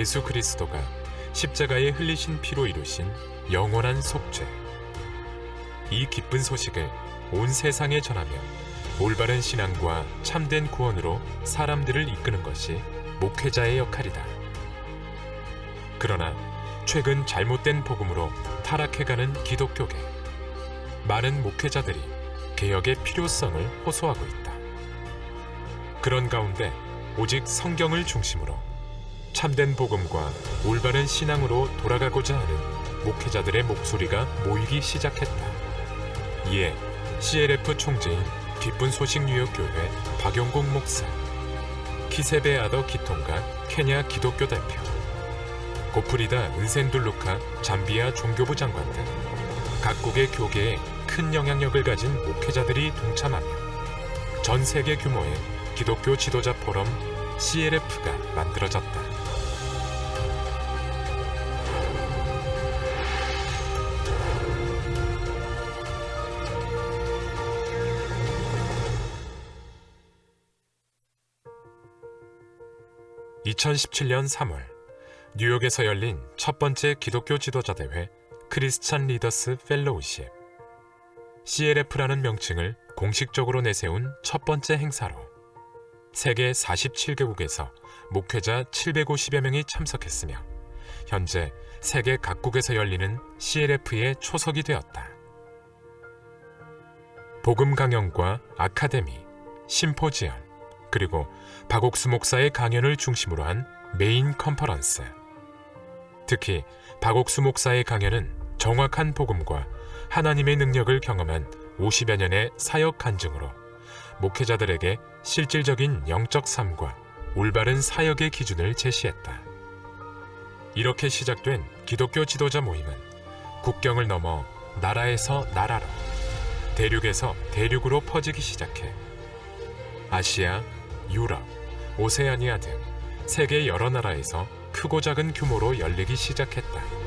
예수 그리스도가 십자가에 흘리신 피로 이루신 영원한 속죄. 이 기쁜 소식을 온 세상에 전하며 올바른 신앙과 참된 구원으로 사람들을 이끄는 것이 목회자의 역할이다. 그러나 최근 잘못된 복음으로 타락해가는 기독교계, 많은 목회자들이 개혁의 필요성을 호소하고 있다. 그런 가운데 오직 성경을 중심으로 참된 복음과 올바른 신앙으로 돌아가고자 하는 목회자들의 목소리가 모이기 시작했다. 이에 CLF 총재인 기쁜 소식 뉴욕교회 박용국 목사, 키세베 아더 기통가 케냐 기독교 대표, 고프리다 은센둘루카 잠비아 종교부 장관 등 각국의 교계에 큰 영향력을 가진 목회자들이 동참하며 전 세계 규모의 기독교 지도자 포럼 CLF가 만들어졌다. (2017년 3월) 뉴욕에서 열린 첫 번째 기독교 지도자 대회 크리스찬 리더스 펠로우십, CLF라는 명칭을 공식적으로 내세운 첫 번째 행사로 세계 47개국에서 목회자 750여 명이 참석했으며 현재 세계 각국에서 열리는 CLF의 초석이 되었다. 복음 강연과 아카데미, 심포지엄, 그리고 박옥수 목사의 강연을 중심으로 한 메인 컨퍼런스. 특히 박옥수 목사의 강연은 정확한 복음과 하나님의 능력을 경험한 50여 년의 사역 간증으로 목회자들에게 실질적인 영적 삶과 올바른 사역의 기준을 제시했다. 이렇게 시작된 기독교 지도자 모임은 국경을 넘어 나라에서 나라로, 대륙에서 대륙으로 퍼지기 시작해 아시아, 유럽, 오세아니아 등 세계 여러 나라에서 크고 작은 규모로 열리기 시작했다.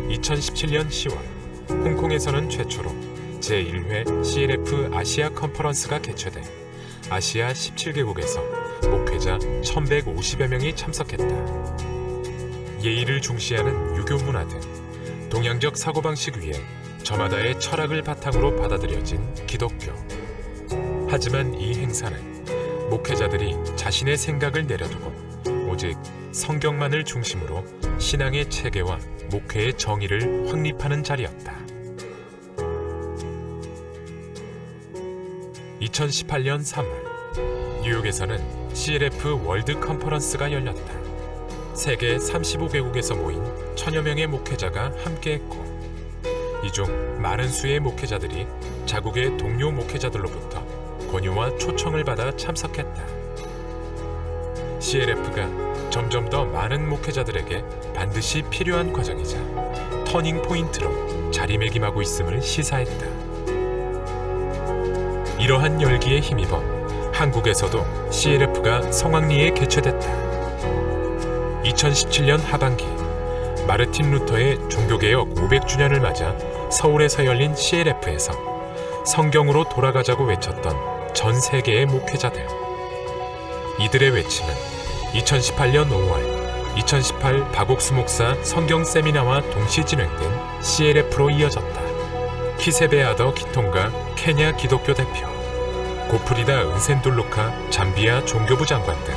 2017년 10월, 홍콩에서는 최초로 제1회 CLF 아시아 컨퍼런스가 개최돼 아시아 17개국에서 목회자 1150여 명이 참석했다. 예의를 중시하는 유교 문화 등 동양적 사고방식 위에 저마다의 철학을 바탕으로 받아들여진 기독교. 하지만 이 행사는 목회자들이 자신의 생각을 내려두고 오직 성경만을 중심으로 신앙의 체계와 목회의 정의를 확립하는 자리였다. 2018년 3월, 뉴욕에서는 CLF 월드 컨퍼런스가 열렸다. 세계 35개국에서 모인 1000여 명의 목회자가 함께했고, 이 중 많은 수의 목회자들이 자국의 동료 목회자들로부터 권유와 초청을 받아 참석했다. CLF가 점점 더 많은 목회자들에게 반드시 필요한 과정이자 터닝 포인트로 자리매김하고 있음을 시사했다. 이러한 열기에 힘입어 한국에서도 CLF가 성황리에 개최됐다. 2017년 하반기, 마르틴 루터의 종교개혁 500주년을 맞아 서울에서 열린 CLF에서 성경으로 돌아가자고 외쳤던 전 세계의 목회자들. 이들의 외침은 2018년 5월 2018 박옥수 목사 성경 세미나와 동시 진행된 CLF로 이어졌다. 키세베 아더 기통가 케냐 기독교 대표, 고프리다 은센둘루카 잠비아 종교부 장관 등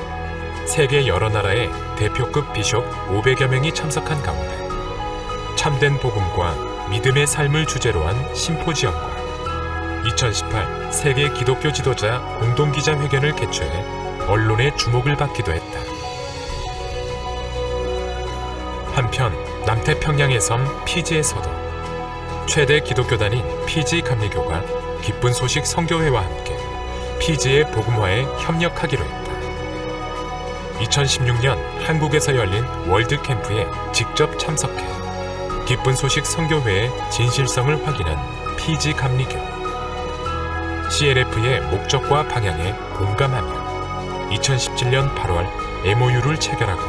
세계 여러 나라의 대표급 비숍 500여 명이 참석한 가운데 참된 복음과 믿음의 삶을 주제로 한 심포지엄과 2018 세계 기독교 지도자 공동기자회견을 개최해 언론의 주목을 받기도 했다. 한편 남태평양의 섬 피지에서도 최대 기독교단인 피지 감리교가 기쁜 소식 선교회와 함께 피지의 복음화에 협력하기로 했다. 2016년 한국에서 열린 월드캠프에 직접 참석해 기쁜 소식 선교회의 진실성을 확인한 피지 감리교. CLF의 목적과 방향에 공감하며 2017년 8월 MOU를 체결하고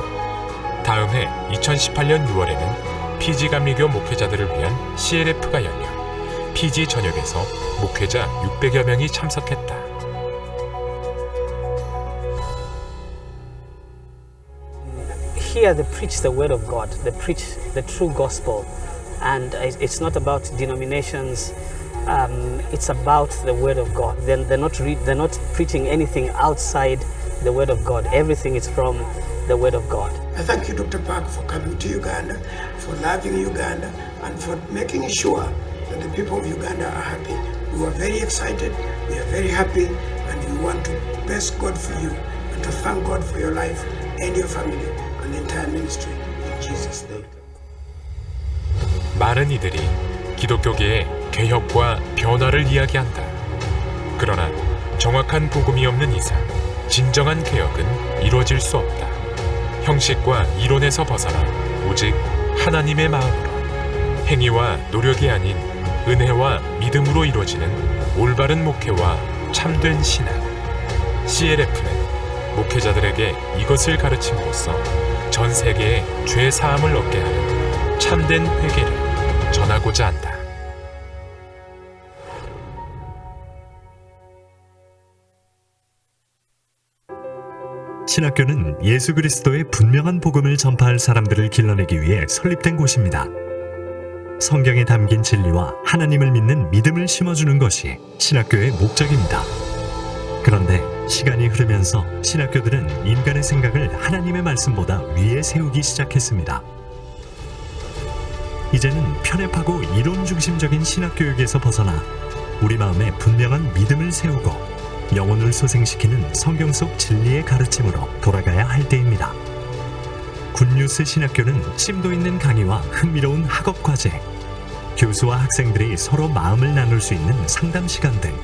다음 해 2018년 6월에는 피지 감리교 목회자들을 위한 CLF가 열려 피지 전역에서 목회자 600여 명이 참석했다. Here they preach the word of God, they preach the true gospel, and it's not about denominations. It's about the word of God. They're not preaching anything outside the word of God. Everything is from the word of God. I thank you, Dr. Park, for coming to Uganda, for loving Uganda, and for making sure that the people of Uganda are happy. We are very excited, we are very happy, and we want to bless God for you and to thank God for your life and your family and the entire ministry. In Jesus' name. 많은 이들이 기독교계의 개혁과 변화를 이야기한다. 그러나 정확한 복음이 없는 이상 진정한 개혁은 이루어질 수 없다. 형식과 이론에서 벗어나 오직 하나님의 마음으로 행위와 노력이 아닌 은혜와 믿음으로 이루어지는 올바른 목회와 참된 신앙. CLF는 목회자들에게 이것을 가르침으로써 전 세계에 죄 사함을 얻게 하는 참된 회개를 전하고자 한다. 신학교는 예수 그리스도의 분명한 복음을 전파할 사람들을 길러내기 위해 설립된 곳입니다. 성경에 담긴 진리와 하나님을 믿는 믿음을 심어주는 것이 신학교의 목적입니다. 그런데 시간이 흐르면서 신학교들은 인간의 생각을 하나님의 말씀보다 위에 세우기 시작했습니다. 이제는 편협하고 이론 중심적인 신학교육에서 벗어나 우리 마음에 분명한 믿음을 세우고 영혼을 소생시키는 성경 속 진리의 가르침으로 돌아가야 할 때입니다. 굿뉴스 신학교는 심도 있는 강의와 흥미로운 학업 과제, 교수와 학생들이 서로 마음을 나눌 수 있는 상담 시간 등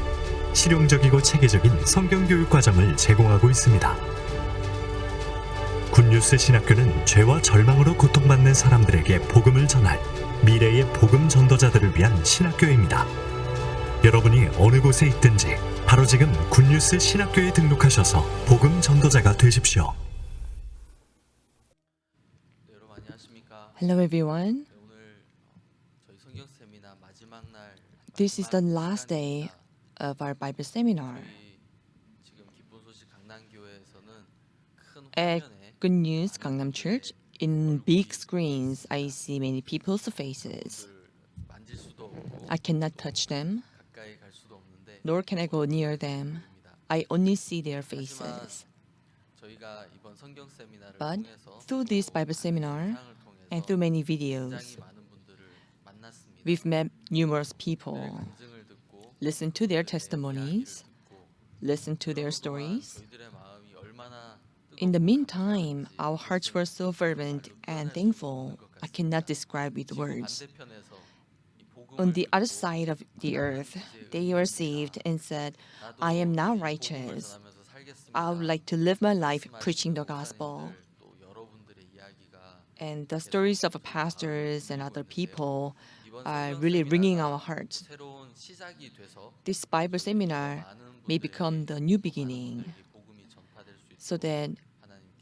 실용적이고 체계적인 성경 교육 과정을 제공하고 있습니다. 굿뉴스 신학교는 죄와 절망으로 고통받는 사람들에게 복음을 전할 미래의 복음 전도자들을 위한 신학교입니다. 여러분이 어느 곳에 있든지 바로 지금 굿뉴스 신학교에 등록하셔서 복음 전도자가 되십시오. Hello everyone. This is the last day of our Bible seminar. At Good News Gangnam Church, in big screens, I see many people's faces. I cannot touch them, nor can I go near them. I only see their faces. But through this Bible seminar and through many videos, we've met numerous people, listened to their testimonies, listened to their stories. In the meantime, our hearts were so fervent and thankful, I cannot describe with words. On the other side of the earth, they were saved and said, I am now righteous. I would like to live my life preaching the gospel. And the stories of pastors and other people are really ringing our hearts. This Bible seminar may become the new beginning so that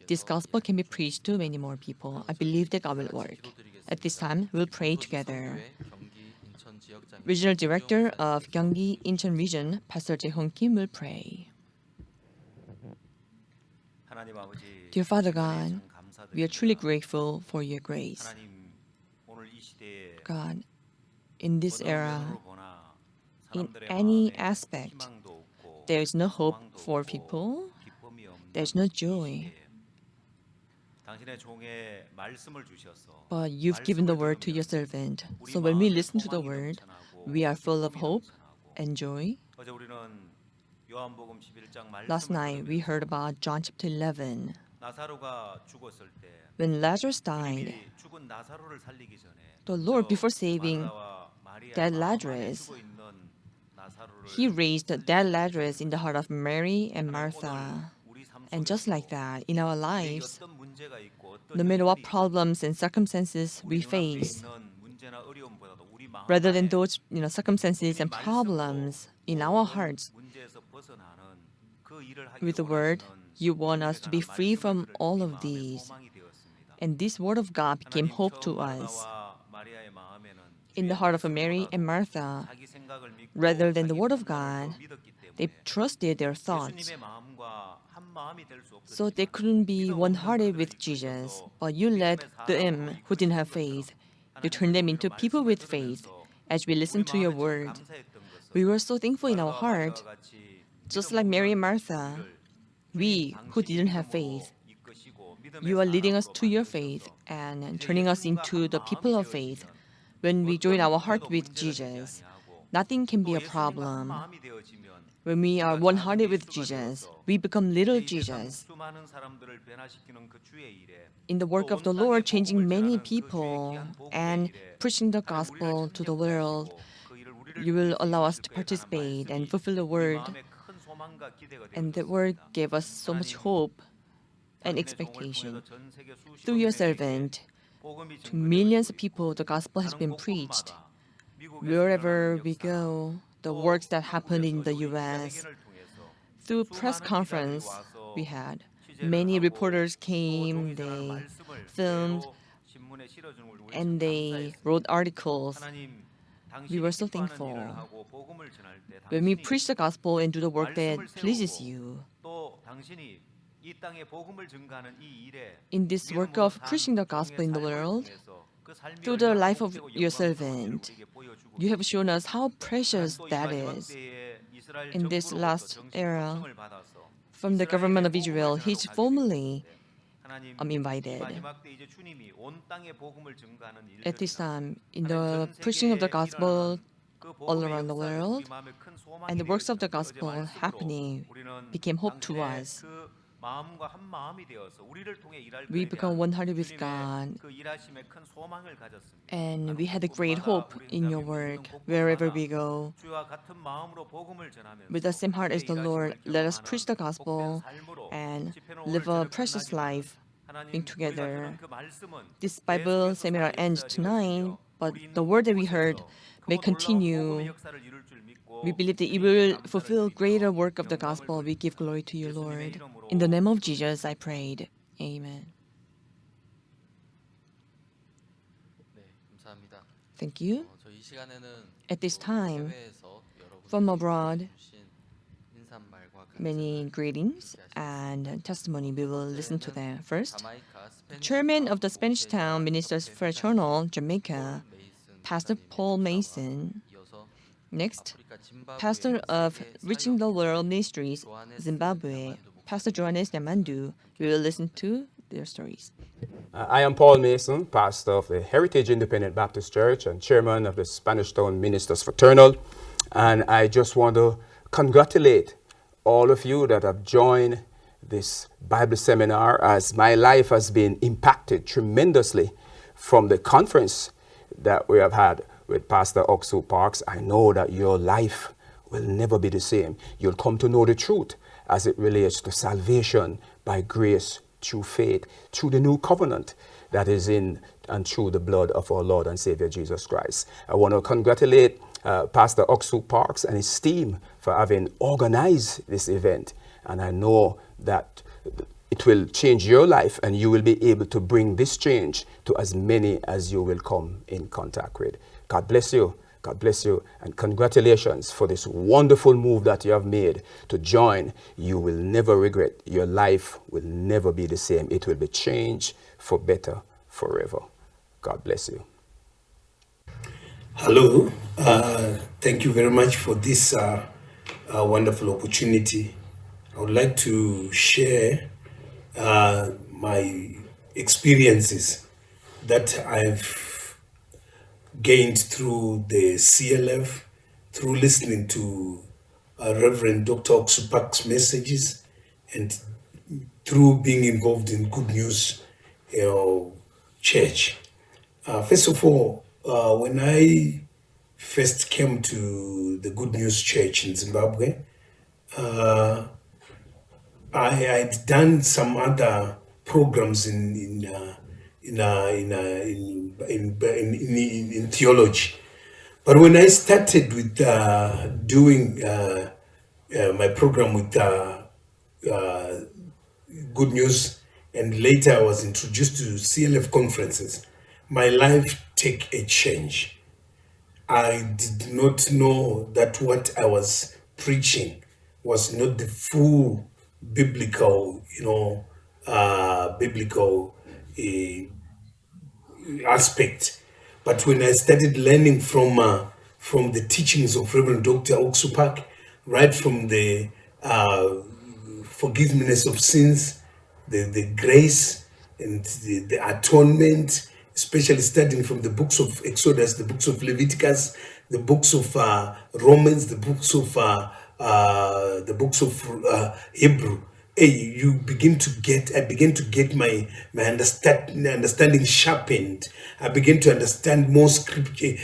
this gospel can be preached to many more people. I believe that God will work. At this time, we'll pray together. Regional Director of Gyeonggi Incheon Region, Pastor Jae-Hong Kim will pray. Dear Father God, we are truly grateful for your grace. God, in this era, in any aspect, there is no hope for people, there is no joy. But you've given the word to your servant. So when we listen to the word, we are full of hope and joy. Last night, we heard about John chapter 11. When Lazarus died, the Lord, before saving dead Lazarus, He raised dead Lazarus in the heart of Mary and Martha. And just like that, in our lives, no matter what problems and circumstances we face, rather than those circumstances and problems in our hearts, with the word, you want us to be free from all of these. And this word of God became hope to us. in the heart of Mary and Martha. Rather than the Word of God, they trusted their thoughts. So they couldn't be one-hearted with Jesus, but you led them who didn't have faith. You turned them into people with faith. As we listened to your word, we were so thankful in our heart, just like Mary and Martha. We who didn't have faith, you are leading us to your faith and turning us into the people of faith. When we join our heart with Jesus, nothing can be a problem. When we are one-hearted with Jesus, we become little Jesus. In the work of the Lord, changing many people and preaching the gospel to the world, you will allow us to participate and fulfill the word. And that word gave us so much hope and expectation. Through your servant, to millions of people, the gospel has been preached. Wherever we go, the works that happened in the U.S., through press conference we had, many reporters came, they filmed, and they wrote articles. We were so thankful. When we preach the gospel and do the work that pleases you, in this work of preaching the gospel in the world, through the life of your servant, you have shown us how precious that is. In this last era, from the government of Israel, he's formally invited. At this time, in the preaching of the gospel all around the world, and the works of the gospel happening became hope to us. We become one-hearted with God, and we had a great hope in your work wherever we go. With the same heart as the Lord, let us preach the gospel and live a precious life being together. This Bible seminar ends tonight, but the word that we heard may continue. We believe that it will fulfill greater work of the gospel. We give glory to you, Lord. In the name of Jesus, I prayed. Amen. Thank you. At this time, from abroad, many greetings and testimony. We will listen to them. First, the chairman of the Spanish Town Ministers Fraternal, Jamaica, Pastor Paul Mason. Next, pastor of Reaching the World Ministries, Zimbabwe, Pastor Johannes Nyamandu. We will listen to their stories. I am Paul Mason, pastor of the Heritage Independent Baptist Church and chairman of the Spanish Town Ministers Fraternal. And I just want to congratulate all of you that have joined this Bible seminar, as my life has been impacted tremendously from the conference that we have had with Pastor Oksu Parks. I know that your life will never be the same. You'll come to know the truth as it relates to salvation by grace, through faith, through the new covenant that is in and through the blood of our Lord and Savior Jesus Christ. I want to congratulate Pastor Oksu Parks and his team for having organized this event. And I know that it will change your life, and you will be able to bring this change to as many as you will come in contact with. God bless you. God bless you, and congratulations for this wonderful move that you have made to join. You will never regret. Your life will never be the same. It will be changed for better forever. God bless you. Hello. Thank you very much for this wonderful opportunity. I would like to share my experiences that I've gained through the CLF, through listening to Reverend Dr. Oksu Parks' messages, and through being involved in Good News Church. First of all, when I first came to the Good News Church in Zimbabwe, I had done some other programs in theology, but when I started with doing my program with Good News, and later I was introduced to CLF conferences, my life took a change. I did not know that what I was preaching was not the full biblical, biblical aspect. But when I started learning from the teachings of Reverend Dr. Oksupak, right from the forgiveness of sins, the grace and the atonement, especially studying from the books of Exodus, the books of Leviticus, the books of Romans, the books of Hebrew. Hey, I began to get my understanding sharpened. I began to understand more scriptures.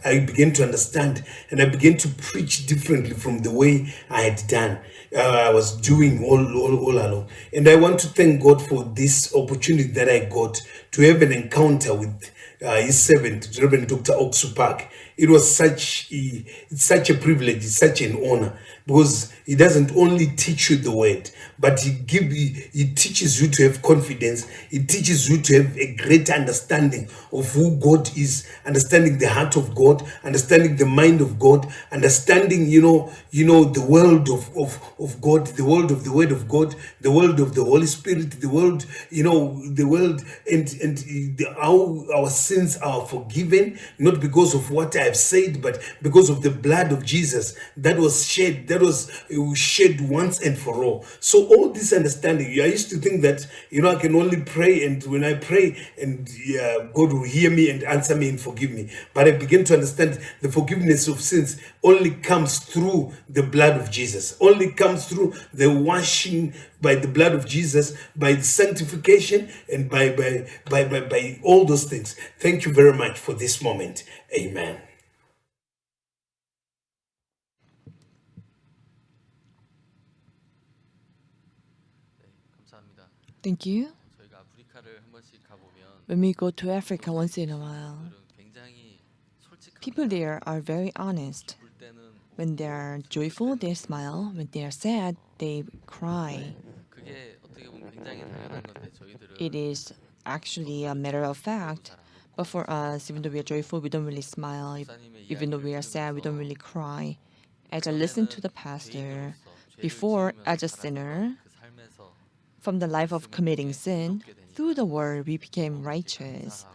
I began to understand, and I began to preach differently from the way I had done. I was doing all along. And I want to thank God for this opportunity that I got to have an encounter with his servant, Reverend Dr. Oksupak. It was it's such a privilege, it's such an honor, because he doesn't only teach you the word, but he teaches you to have confidence. He teaches you to have a great understanding of who God is, understanding the heart of God, understanding the mind of God, understanding, the world of God, the world of the word of God, the world of the Holy Spirit, the world, the world how our sins are forgiven, not because of what I have said, but because of the blood of Jesus that was shed, once and for all. So all this understanding, I used to think that, I can only pray, and when I pray, and God will hear me and answer me and forgive me. But I began to understand the forgiveness of sins only comes through the blood of Jesus, only comes through the washing by the blood of Jesus, by the sanctification, and by all those things. Thank you very much for this moment. Amen. Thank you. When we go to Africa once in a while, people there are very honest. When they are joyful, they smile. When they are sad, they cry. It is actually a matter of fact. But for us, even though we are joyful, we don't really smile. Even though we are sad, we don't really cry. As I listened to the pastor, before as a sinner, from the life of committing sin, through the word we became righteous.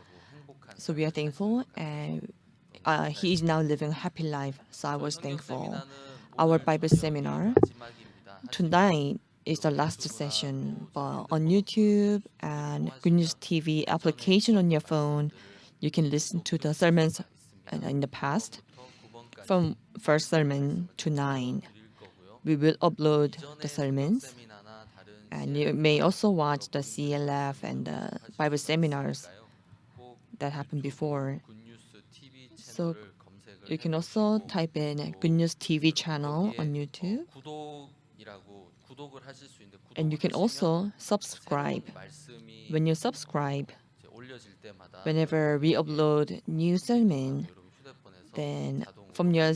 So we are thankful, and he is now living a happy life. So I was thankful. Our Bible seminar tonight is the last session, but on YouTube and Good News TV application on your phone, you can listen to the sermons in the past, from first sermon to 9. We will upload the sermons, and you may also watch the CLF and the Bible seminars that happened before. So you can also type in Good News TV channel on YouTube. And you can also subscribe. When you subscribe, whenever we upload new sermon, then from your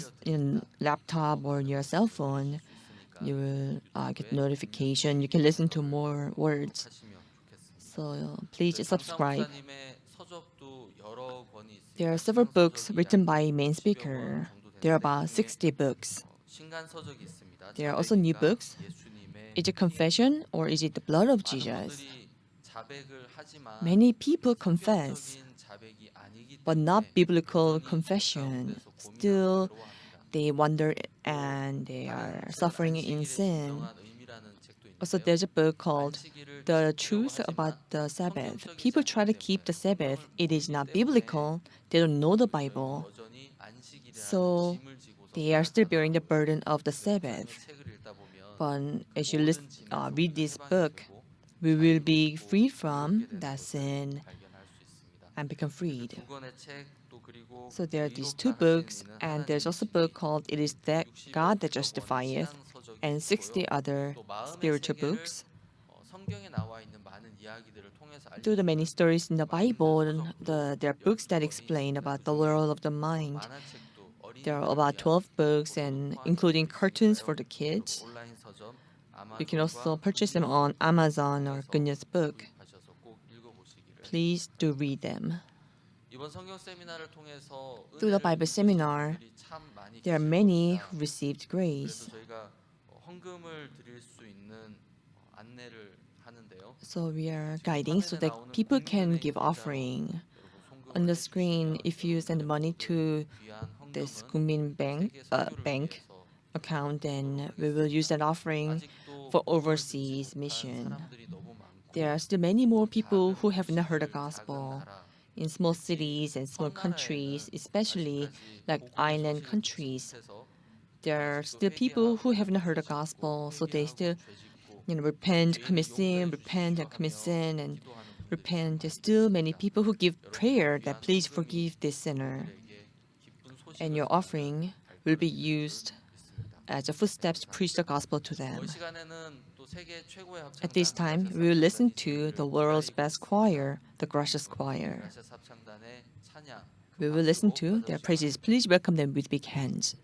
laptop or your cell phone, you will get notification. You can listen to more words. So please subscribe. There are several books written by main speaker. There are about 60 books. There are also new books. Is it confession or is it the blood of Jesus? Many people confess, but not biblical confession. Still, they wonder and they are suffering in sin. Also, there's a book called The Truth About the Sabbath. People try to keep the Sabbath. It is not biblical. They don't know the Bible. So they are still bearing the burden of the Sabbath. But as you read this book, we will be freed from that sin and become freed. So there are these two books, and there's also a book called It Is That God That Justifieth, and 60 other spiritual books. Through the many stories in the Bible, there are books that explain about the world of the mind. There are about 12 books, and including cartoons for the kids. You can also purchase them on Amazon or Good News Book. Please do read them. Through the Bible seminar, there are many who received grace. So we are guiding so that people can give offering. On the screen, if you send money to this Gummin bank account, then we will use that offering for overseas mission. There are still many more people who have not heard the gospel in small cities and small countries, especially like island countries. There are still people who have not heard the gospel, so they still repent, commit sin, repent and commit sin, and repent. There's still many people who give prayer that please forgive this sinner. And your offering will be used as a footsteps to preach the gospel to them. At this time, we will listen to the world's best choir, the Gracious Choir. We will listen to their praises. Please welcome them with big hands.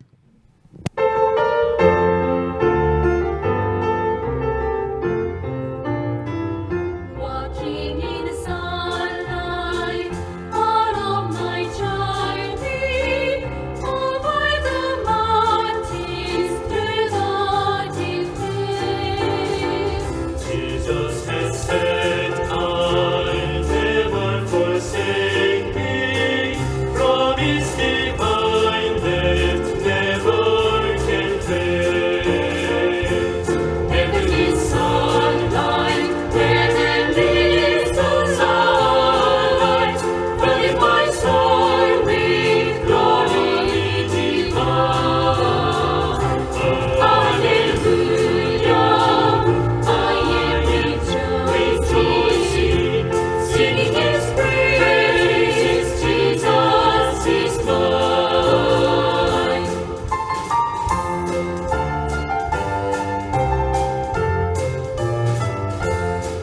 Walking in the sunlight, all of my childhood, over the mountains, through the deep hills. Jesus has said, I'll never forsake thee. Promise divine that never can fail. Heavenly sunlight, heavenly sunlight, flooding my soul with glory divine. Hallelujah, I am rejoicing, singing His praises. Jesus is mine.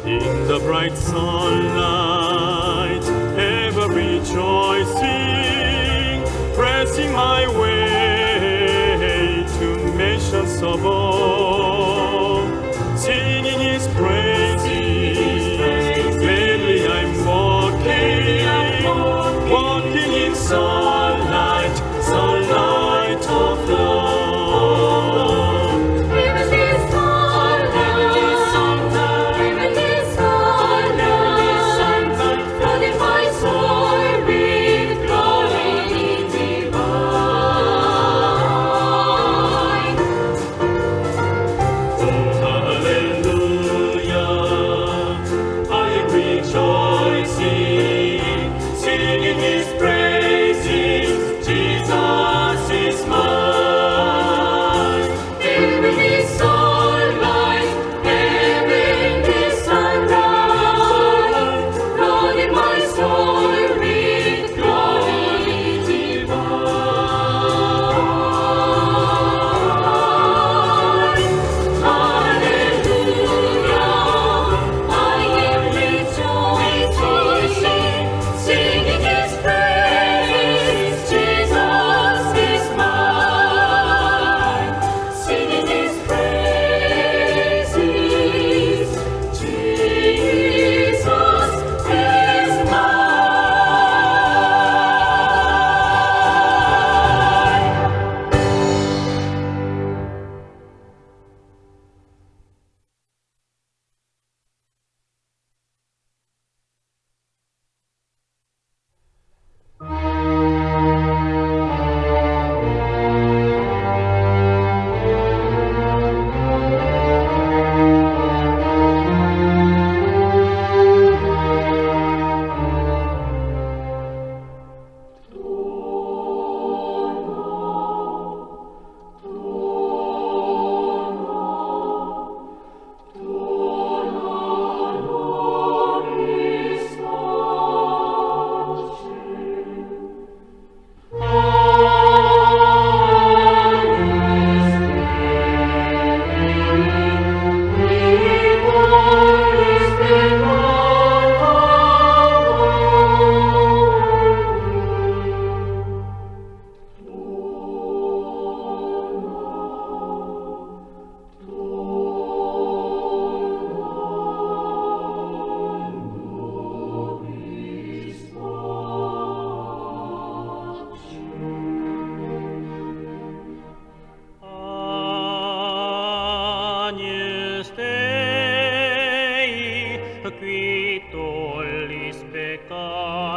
In the bright sunlight, ever rejoicing, pressing my way to nations above, singing His praises. Gladly I'm walking in sunlight, sunlight of love. Heavenly sunlight, heavenly sunlight,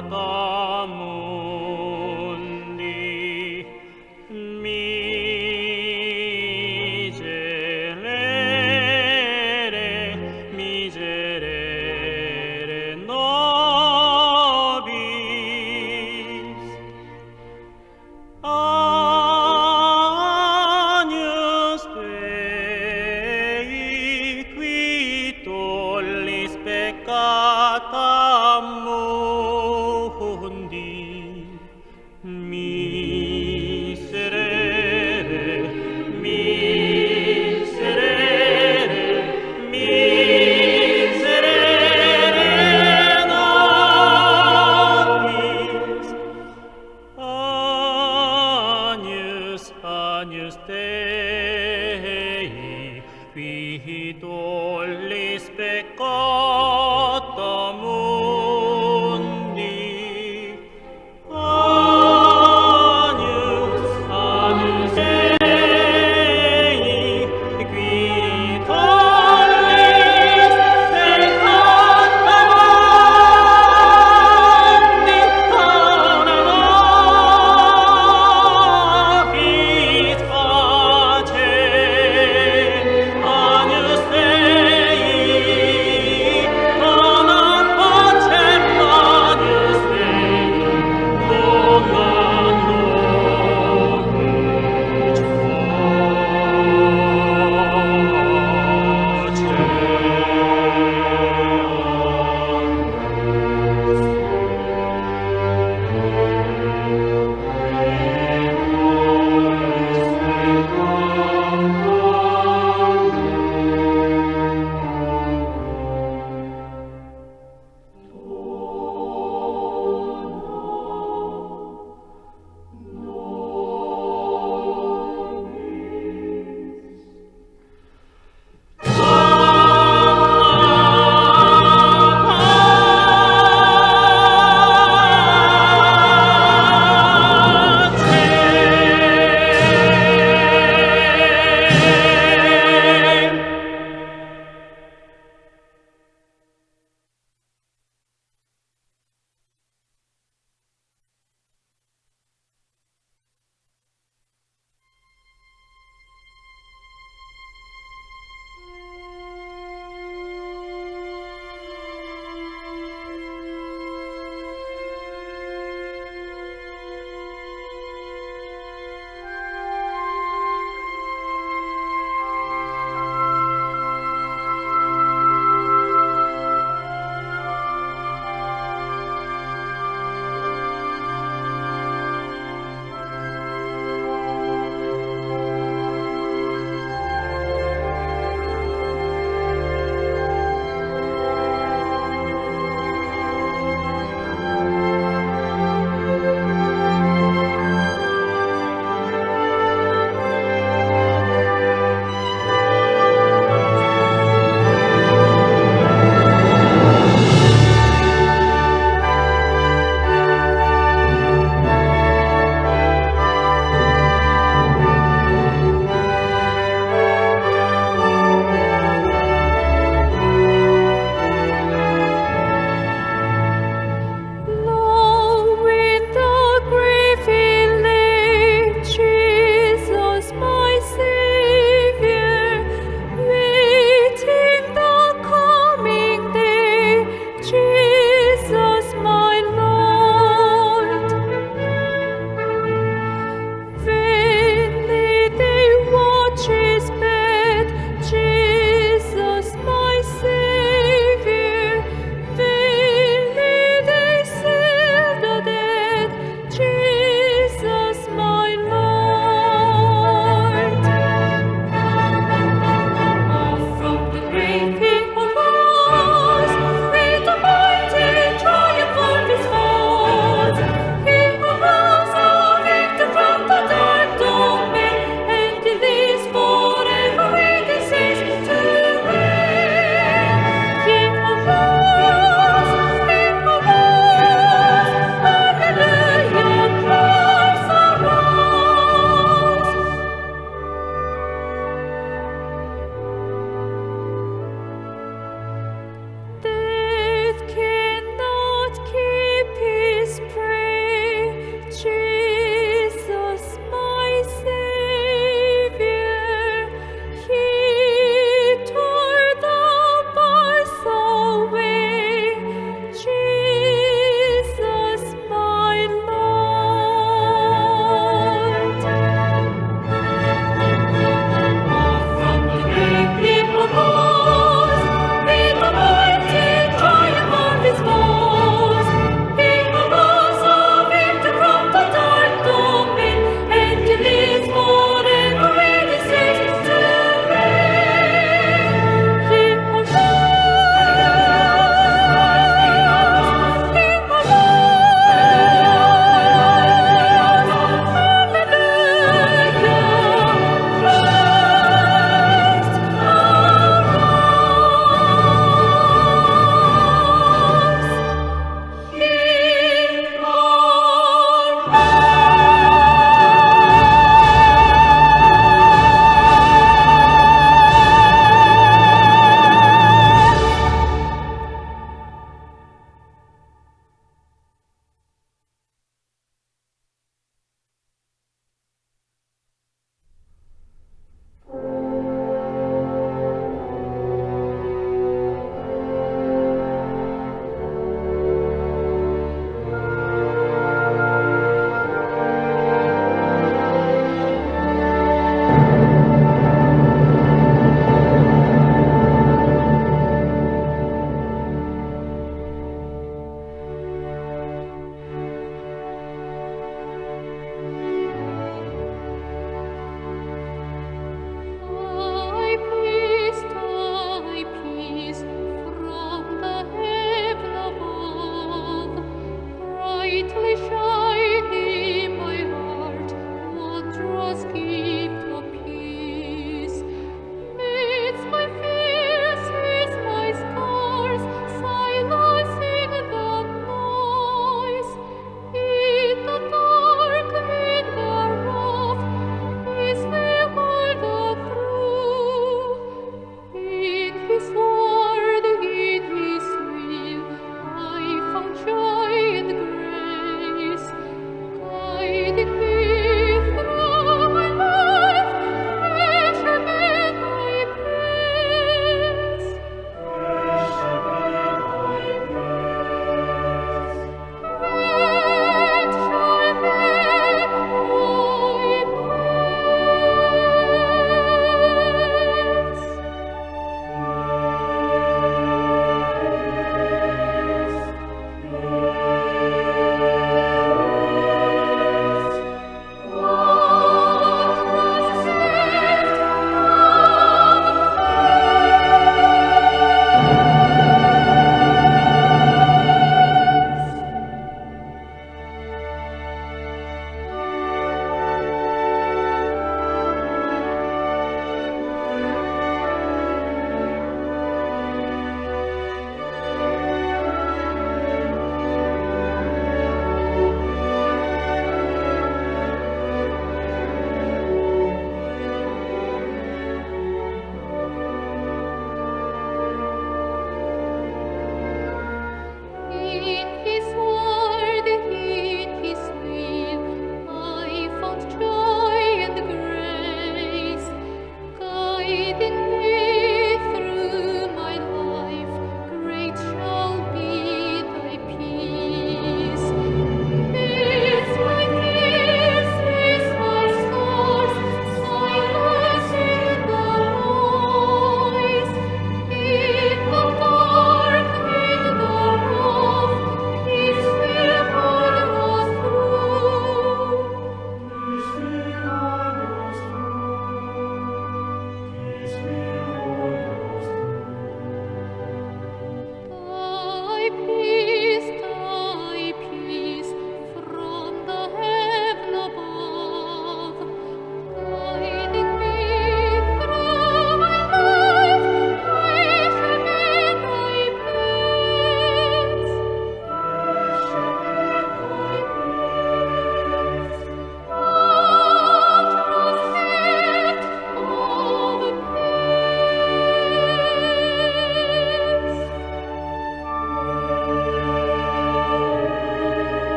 mundi miserere nobis Agnus Dei qui tollis peccata mundi miserere nobis Agnus Dei qui tollis peccata mundi Agnus Dei qui tollis peccata mundi nobis pace Agnus Dei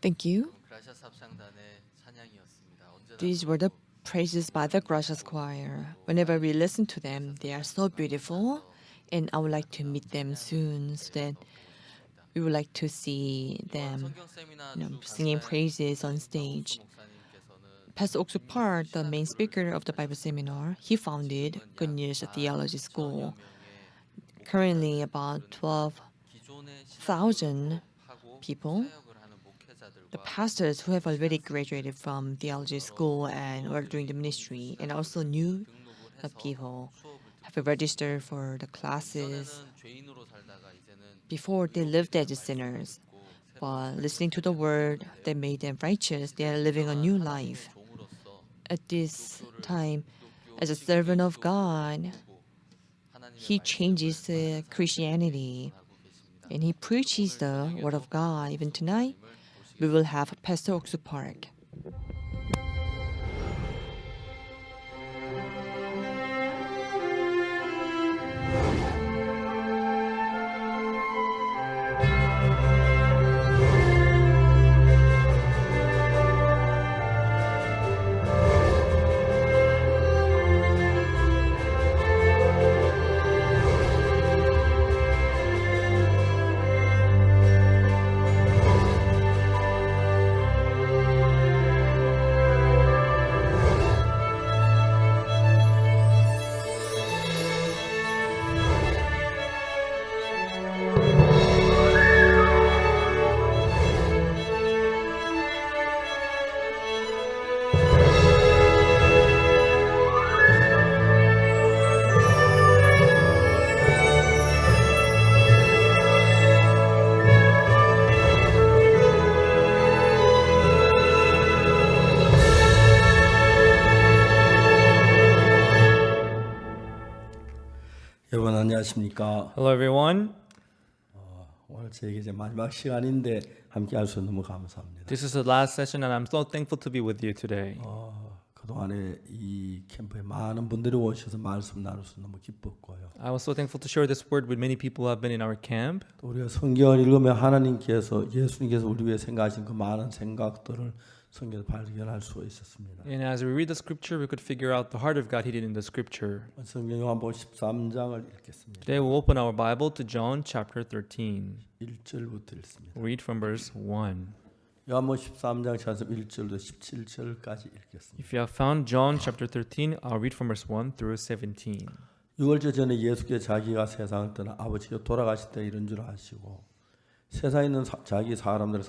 Thank you. 그라시아스 합창단의 찬양이었습니다. 언제나 These were the praises by the Gracias Choir. Whenever we listen to them, they are so beautiful, and I would like to meet them soon so that we would like to see them 성경 세미나 singing praises on stage. Pastor Oksupar, the main speaker of the Bible seminar, he founded Good News Theology School. Currently, about 12,000 people, the pastors who have already graduated from theology school and are doing the ministry, and also new people have registered for the classes. Before, they lived as sinners, but listening to the word that made them righteous, they are living a new life. At this time, as a servant of God, he changes Christianity and he preaches the word of God. Even tonight, we will have Pastor Oksu Park. 여러분 안녕하십니까? Hello, everyone. 오늘 저에게 이제 마지막 시간인데 함께 할 수 너무 감사합니다. This is the last session, and I'm so thankful to be with you today. 그동안에 이 캠프에 많은 분들이 오셔서 말씀 나눌 수 너무 기뻤고요. I was so thankful to share this word with many people who have been in our camp. 또 우리가 성경을 읽으면 하나님께서 예수님께서 우리 위해 생각하신 그 많은 생각들을 성경에서 발견할 수 있었습니다. And as we read the scripture, we could figure out the heart of God hidden in the scripture. 성경 요한복음 13장을 읽겠습니다. Today we'll open our Bible to John chapter 13. 1절부터 읽습니다. Read from verse 1. 요한복음 13장 처음 1절부터 17절까지 읽겠습니다. If you have found John chapter 13, I'll read from verse 1 through 17. 6월절 전에 예수께 자기가 세상을 떠나 아버지가 돌아가실 때 이런 줄 아시고 세상에 있는 자기 사람들을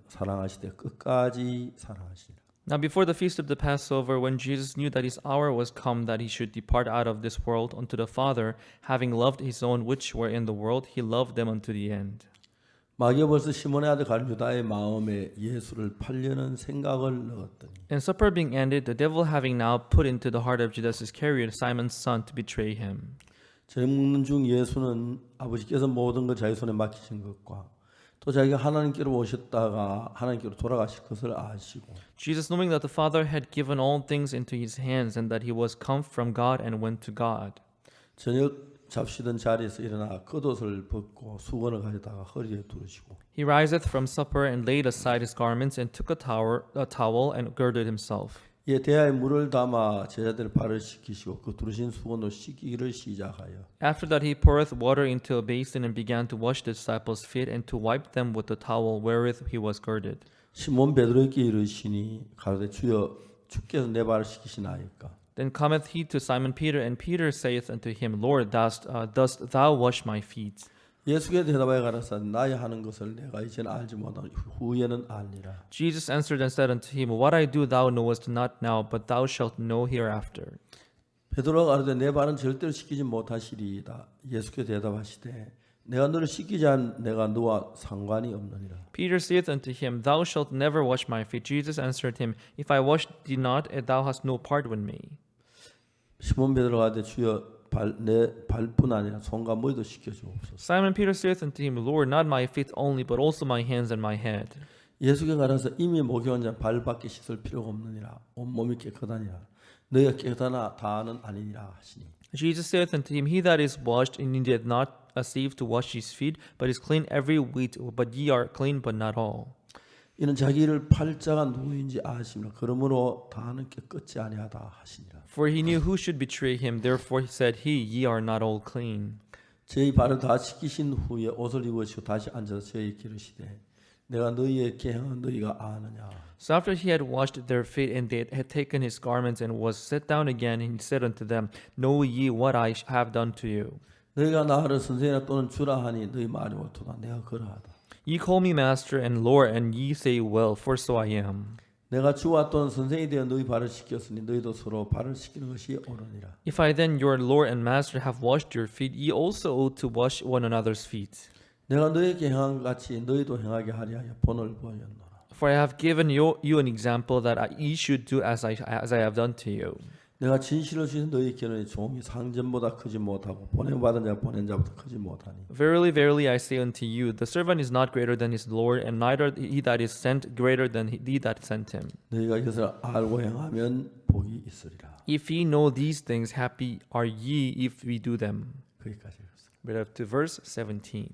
사랑하실 때 끝까지 사랑하시라. Now before the feast of the Passover, when Jesus knew that his hour was come that he should depart out of this world unto the Father, having loved his own which were in the world, he loved them unto the end. 마귀가 벌써 시몬의 아들 갈 유다의 마음에 예수를 팔려는 생각을 넣었더니 And supper being ended, the devil having now put into the heart of Judas Iscariot, Simon's son, to betray him. 저녁 먹는 중 예수는 아버지께서 모든 걸 자기 손에 맡기신 것과 또 자기가 하나님께로 오셨다가 하나님께로 돌아가실 것을 아시고 Jesus, knowing that the Father had given all things into his hands and that he was come from God and went to God, 저녁 잡시던 자리에서 일어나 겉옷을 벗고 수건을 가져다가 허리에 두르시고 he riseth from supper and laid aside his garments and took a towel and girded himself. 이에 대야에 물을 담아 제자들의 발을 씻기시고 그 두르신 수건으로 씻기기를 시작하여 After that he poureth water into a basin and began to wash the disciples' feet and to wipe them with the towel wherewith he was girded. 시몬 베드로에게 이르시니 가로되 주여 주께서 내 발을 씻기시나이까 Then cometh he to Simon Peter, and Peter saith unto him, Lord, dost thou wash my feet? 예수께 대답하여 가라사대 나의 하는 것을 내가 이제는 알지 못하고 후에는 알리라. Jesus answered and said unto him, What I do thou knowest not now, but thou shalt know hereafter. 베드로가 가로되 내 발은 절대로 씻기지 못하시리이다. 예수께 대답하시되 내가 너를 씻기지 않 내가 너와 상관이 없느니라. Peter saith unto him, Thou shalt never wash my feet. Jesus answered him, If I wash thee not, thou hast no part with me. 시몬 베드로가 가로되 주여 내 발뿐 아니라 손과 머리도 씻겨주옵소서. Simon Peter saith unto him, Lord, not my feet only, but also my hands and my head. 예수께 가라서 이미 목욕한 자는 발밖에 씻을 필요가 없느니라. 온 몸이 깨끗하니라. 너희가 깨끗하나 다는 아니니라 하시니. Jesus saith unto him, He that is washed indeed not saved to wash his feet, but is clean every whit, but ye are clean, but not all. 이는 자기를 팔자가 누구인지 아십니다. 그러므로 다는 게 끝이 아니하다 하시니라. For he knew who should betray him. Therefore said he, Ye are not all clean. 저희 발을 다 씻기신 후에 옷을 입으시고 다시 앉아서 저희에게 이르시되 내가 너희에게 행한 너희가 아느냐. So after he had washed their feet, and they had taken his garments, and was set down again, he said unto them, Know ye what I have done to you? 너희가 나를 선생이나 또는 주라 하니 너희 말이 옳도다. 내가 그러하다. Ye call me master and Lord, and ye say, Well, for so I am. 내가 주와 또는 선생이 되어 너희 발을 씻겼으니 너희도 서로 발을 씻기는 것이 옳으니라. If I then, your Lord and master, have washed your feet, ye also ought to wash one another's feet. 내가 너희에게 행한 것 같이 너희도 행하게 하려 하여 본을 보였노라. For I have given you an example that ye should do as I have done to you. 내가 진실을 주신 너희 견하니 종이 상전보다 크지 못하고 보냄받은 자가 보낸 자보다 크지 못하니. Verily, verily, I say unto you, the servant is not greater than his Lord, and neither he that is sent greater than he that sent him. 너희가 이것을 알고 행하면 복이 있으리라. If ye know these things, happy are ye if we do them. 거기까지 읽었습니다. Read up to verse 17.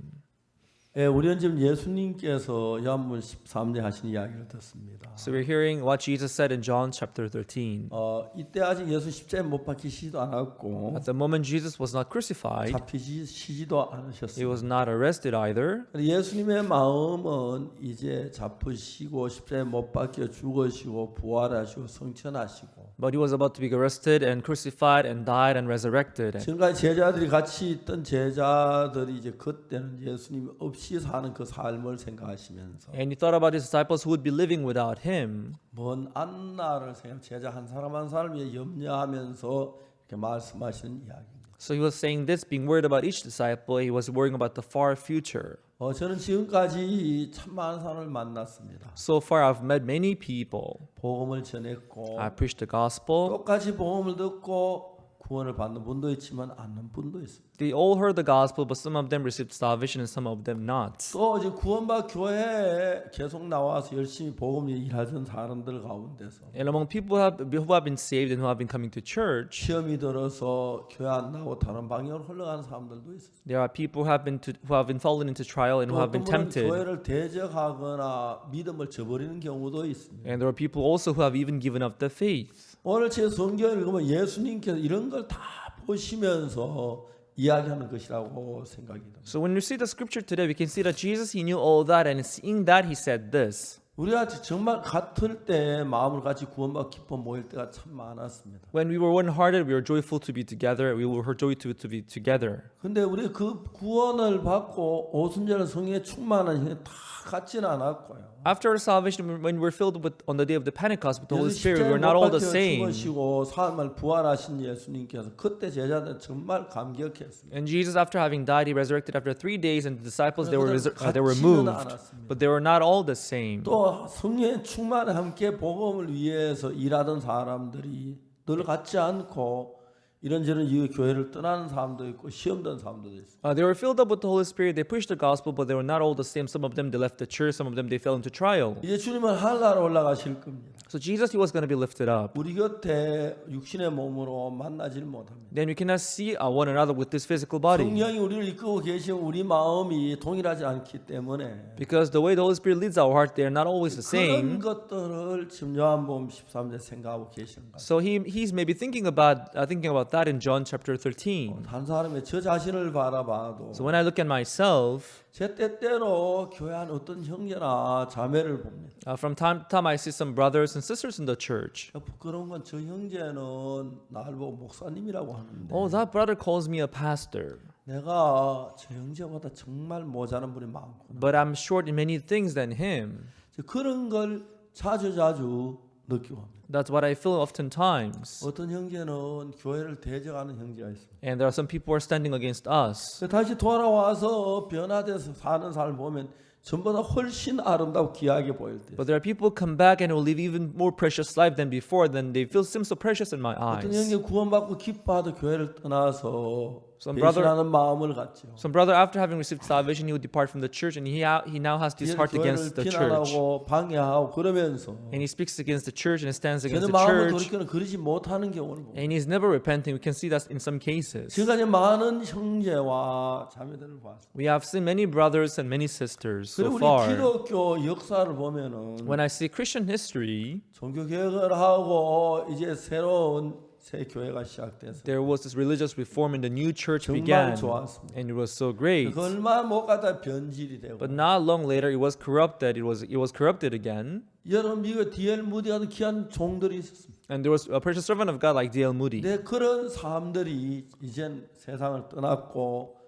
우리는 지금 예수님께서 요한복음 13절 하신 이야기를 듣습니다. So we're hearing what Jesus said in John chapter 13. 이때 아직 예수 십자가에 못 박히시지도 않았고 At the moment Jesus was not crucified, 잡히시지도 he 않으셨습니다. was not arrested either. 예수님의 마음은 이제 잡히시고 십자가에 못 박혀 죽으시고 부활하시고 성천하시고 But he was about to be arrested and crucified and died and resurrected. 지금까지 제자들이 같이 있던 제자들이 이제 그때는 예수님 없이 사는 그 삶을 생각하시면서 And he thought about his disciples who would be living without him. 먼 안나를 생각 제자 한 사람 한 사람 위해 염려하면서 이렇게 말씀하시는 이야기입니다. So he was saying this, being worried about each disciple. He was worrying about the far future. 저는 지금까지 참 많은 사람을 만났습니다. So far, I've met many people. 복음을 전했고 I preached the gospel. 똑같이 복음을 듣고 구원을 받는 분도 있지만 않는 분도 있습니다. They all heard the gospel, but some of them received salvation and some of them not. 또 이제 구원받 교회에 계속 나와서 열심히 복음 일하던 사람들 가운데서 And among people who have been saved and who have been coming to church, 시험이 들어서 교회 안 나오고 다른 방향으로 흘러가는 사람들도 있어요. there are people who have been fallen into trial and who have been 어떤 분은 tempted. 교회를 대적하거나 믿음을 저버리는 경우도 있습니다. And there are people also who have even given up the faith. 오늘 제 성경을 읽으면 예수님께서 이런 걸 다 보시면서 이야기하는 것이라고 생각이 듭니다. So when we see the scripture today, we can see that Jesus, he knew all that, and seeing that, he said this. 우리가 정말 같을 때 마음을 같이 구원받고 기뻐 모일 때가 참 많았습니다. When we were one-hearted, we were joyful to be together. We were joyful to be together. 근데 우리 그 구원을 받고 오순절 성령의 충만한 힘이 다 같지는 않았고요. After our salvation, when we're filled with on the day of the Pentecost with the Holy 예수 Spirit, 십자가에 we're not all 못 the 박혀 same. 죽으시고 사흘 부활하신 예수님께서 그때 제자들 정말 감격했습니다. And Jesus, after having died, he resurrected after 3 days, and the disciples they were 같지는 moved, 않았습니다. but they were not all the same. 또 성령의 충만에 함께 복음을 위해서 일하던 사람들이 늘 같지 않고 이런저런 이유 교회를 떠나는 사람도 있고 시험 든 사람도 있어요. They were filled up with the Holy Spirit. They preached the gospel, but they were not all the same. Some of them they left the church. Some of them they fell into trial. 이제 주님은 하늘나라 올라가실 겁니다. So Jesus, he was going to be lifted up. 우리 곁에 육신의 몸으로 만나질 못합니다. Then we cannot see one another with this physical body. 성령이 우리를 이끌고 계시면 우리 마음이 동일하지 않기 때문에 Because the way the Holy Spirit leads our heart, they are not always the 그런 same. 것들을 지금 요한복음 13절 생각하고 계시는 거예요. So he's maybe thinking about that in John chapter 13. 한 사람의 저 자신을 바라봐도 So when I look at myself, 제 때때로 교회 안 어떤 형제나 자매를 봅니다. from time to time I see some brothers and sisters in the church. 부끄러운 건 저 형제는 나를 보고 목사님이라고 하는데 Oh, that brother calls me a pastor, 내가 저 형제보다 정말 모자란 분이 많구나. but I'm short in many things than him. 그런 걸 자주 느끼고 합니다. That's what I feel oftentimes. 어떤 형제는 교회를 대적하는 형제가 있습니다. And there are some people who are standing against us. 다시 돌아와서 변화돼서 사는 삶을 보면 전보다 훨씬 아름답고 귀하게 보일 때. But there are people who come back and will live even more precious life than before. Then they seem so precious in my 어떤 eyes. 형제 구원받고 기뻐하도 교회를 떠나서 Some brother, 배신하는 마음을 갖죠. some brother, after having received salvation, he would depart from the church, and he now has this heart against the church, 비난하고 방해하고 그러면서 and he speaks against the church and stands against 저는 the 마음을 church, 돌이켜는 그러지 못하는 경우를 봅니다. and he's never repenting. We can see that in some cases. 지금까지 많은 형제와 자매들을 봤습니다. We have seen many brothers and many sisters so 그리고 우리 far. 기독교 역사를 보면은 When I see Christian history, 종교 개혁을 하고 이제 새로운 새 교회가 시작돼서 there was this religious reform and the new church 정말 began, 좋았습니다. and it was so great. 그 얼마 못 가다 변질이 되고 But not long later, it was corrupted. It was corrupted again, 여러분 미국에 D.L. 무디 같은 귀한 종들이 있었습니다. and there was a precious servant of God like D.L. Moody. 근데 그런 사람들이 이젠 세상을 떠났고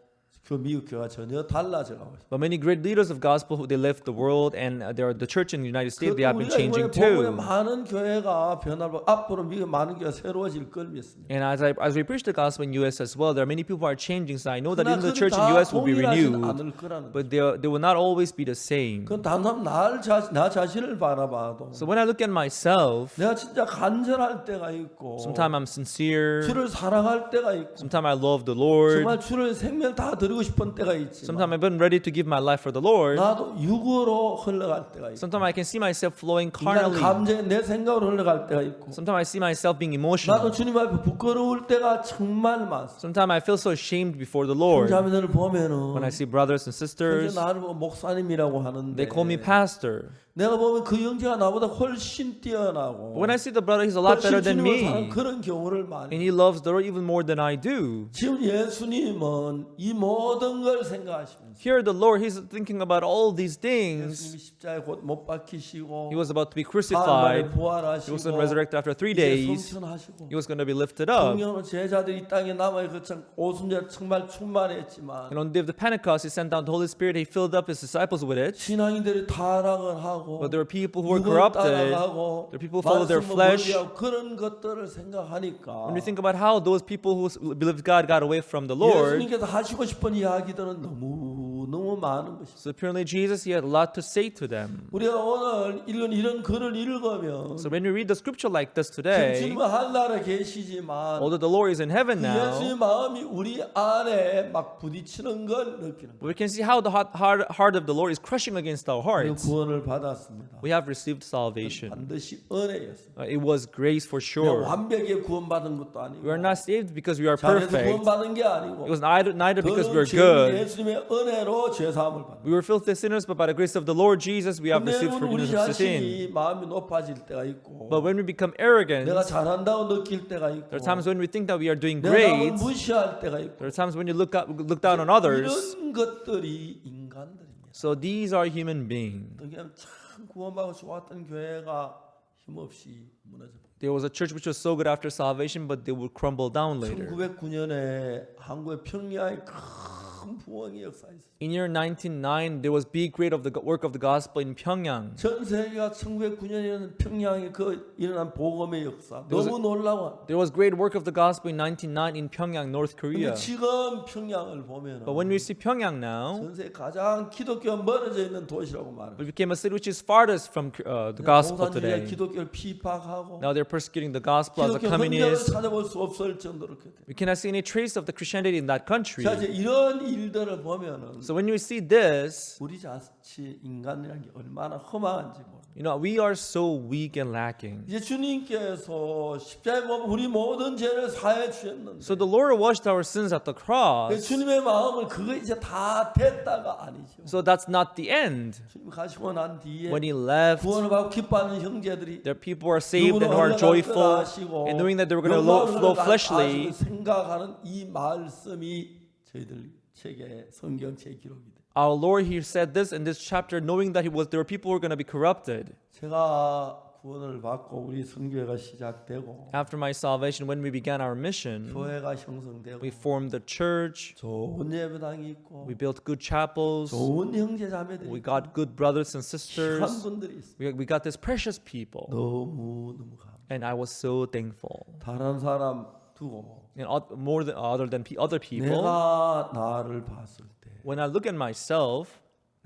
그 미국 교회가 전혀 달라져 가고 있습니다. But many great leaders of gospel, they left the world, and the church in the United States, they have been 우리가 changing 이번에 복음의 too. 많은 교회가 변화를 앞으로 미국의 많은 교회가 새로워질 걸 믿습니다. And as we preach the gospel in U.S. as well, there are many people who are changing. So I know that 그러나 even the 그들은 church in 다 U.S. will be 동일하지는 renewed, 않을 거라는 but they will not always be the same. 그건 단순 나 자신을 바라봐도 So when I look at myself, 내가 진짜 간절할 때가 있고 sometimes I'm sincere, 주를 사랑할 때가 있고 sometimes I love the Lord, 정말 주를 생명 다 드리고 싶은 때가 있지만 sometimes I've been ready to give my life for the Lord. 나도 육으로 흘러갈 때가 있고 Sometimes I can see myself flowing 인간 carnally. 감정 내 생각으로 흘러갈 때가 있고 Sometimes I see myself being 나도 emotional. 주님 앞에 부끄러울 때가 정말 많습니다. Sometimes I feel so ashamed before the Lord. 자매들을 보면은 When I see brothers and 그래서 sisters, 나를 보고 목사님이라고 하는데 they call me pastor. 내가 보면 그 형제가 나보다 훨씬 뛰어나고 But when I see the brother, he's a lot better than 주님을 사는 me. 그런 경우를 많이 And he loves the Lord even more than I do. 지금 예수님은 이 모든 걸 생각하시면서 Here the Lord, he's thinking about all these 예수님이 things. 십자가에 곧 못 박히시고 He was about to be 다음 crucified. 날에 부활하시고 He was going to resurrect after 3 이제 days. 성천하시고 He was going to be lifted up. 성령으로 제자들이 이 땅에 남아 그 오순절 정말 충만했지만 And on the day of the Pentecost, he sent down the Holy Spirit. He filled up his disciples with it. 신앙인들이 타락을 하고 But there were people who were 육을 corrupted. 따라가고 There are people who follow their 말씀을 flesh. 멀리하고 그런 것들을 생각하니까 When we think about how those people who believed God got away from the Lord, 예수님께서 하시고 싶은 이야기들은 너무 많은 것이죠. so apparently Jesus, he had a lot to say to them. 우리가 오늘 이런 글을 읽으면 So when we read the scripture like this today, 주님은 하늘나라에 계시지만 although the Lord is in heaven 예수의 now, 마음이 우리 안에 막 부딪히는 걸 느끼는 거예요. we can see how the heart of the Lord is crushing against our 우리는 hearts. 구원을 받았습니다. We have received salvation. 반드시 은혜였습니다. It was grace for sure. 완벽하게 구원받은 것도 아니고 We are not saved because we are 잘해서 perfect. 구원받은 게 아니고 It was neither because we 그는 are 죄인 good. 예수님의 은혜로 죄사함을 받는 We were filthy sinners, but by the grace of the Lord Jesus, we have received 때문에 우리 forgiveness of sin. 자신이 마음이 높아질 때가 있고 But when we become arrogant, 내가 잘한다고 느낄 때가 있고 there are times when we think that we are doing 내가 great. 남을 무시할 때가 있고 There are times when you look down on others. 이런 것들이 인간들입니다. So these are human beings. 그냥 참 구원받고 좋았던 교회가 힘없이 무너져. There was a church which was so good after salvation, but they would crumble down later. 1909년에 한국의 평양에 큰 부흥의 역사가 있었어요. In year 1909, there was big great of the work of the gospel in Pyongyang. 전 세계가 1909년에는 평양에 그 일어난 복음의 역사 was 너무 놀라워. There was great work of the gospel in 1909 in Pyongyang, North 근데 Korea. 지금 평양을 보면 But when we see Pyongyang now, 전 세계 가장 기독교 멀어져 있는 도시라고 말해요. it became a city which is farthest from the gospel 공산주의가 today. 기독교를 피박하고 Now they're persecuting the gospel as a 기독교 흔적을 communist. 찾아볼 수 없을 정도로 그렇게 돼. We cannot see any trace of the Christianity in that country. 자 이제 이런 일들을 보면은 So when we see this, 우리 자체 인간이라는 게 얼마나 허망한지 모르. we are so weak and lacking. 이제 주님께서 십자가에 보면 우리 모든 죄를 사해 주셨는데 So the Lord washed our sins at the cross. 주님의 마음은 그거 이제 다 됐다가 아니죠. So that's not the end. 주님 가시고 난 뒤에 When He left, 구원을 받고 기뻐하는 형제들이 there are people who are saved and who are joyful, and knowing that they were going to flow fleshly. 생각하는 이 말씀이 저희들 책에 성경책 기록이 돼. Our Lord here said this in this chapter, knowing that there were people who were going to be corrupted. 제가 구원을 받고 우리 선교회가 시작되고 After my salvation, when we began our mission, 교회가 형성되고 we formed the church, 좋은 예배당이 있고 we built good chapels, 좋은 형제 자매들이 we got good brothers and 귀한 sisters, 분들이 있어. we got these precious people, 너무 감사. and I was so thankful. 다른 사람 두고 And more than other people, 내가 나를 봤을 때 when I look at myself,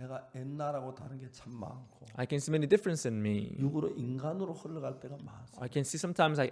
내가 옛날하고 다른 게 참 많고 I can see many differences in me. 육으로 인간으로 흘러갈 때가 많습니다. I can see sometimes I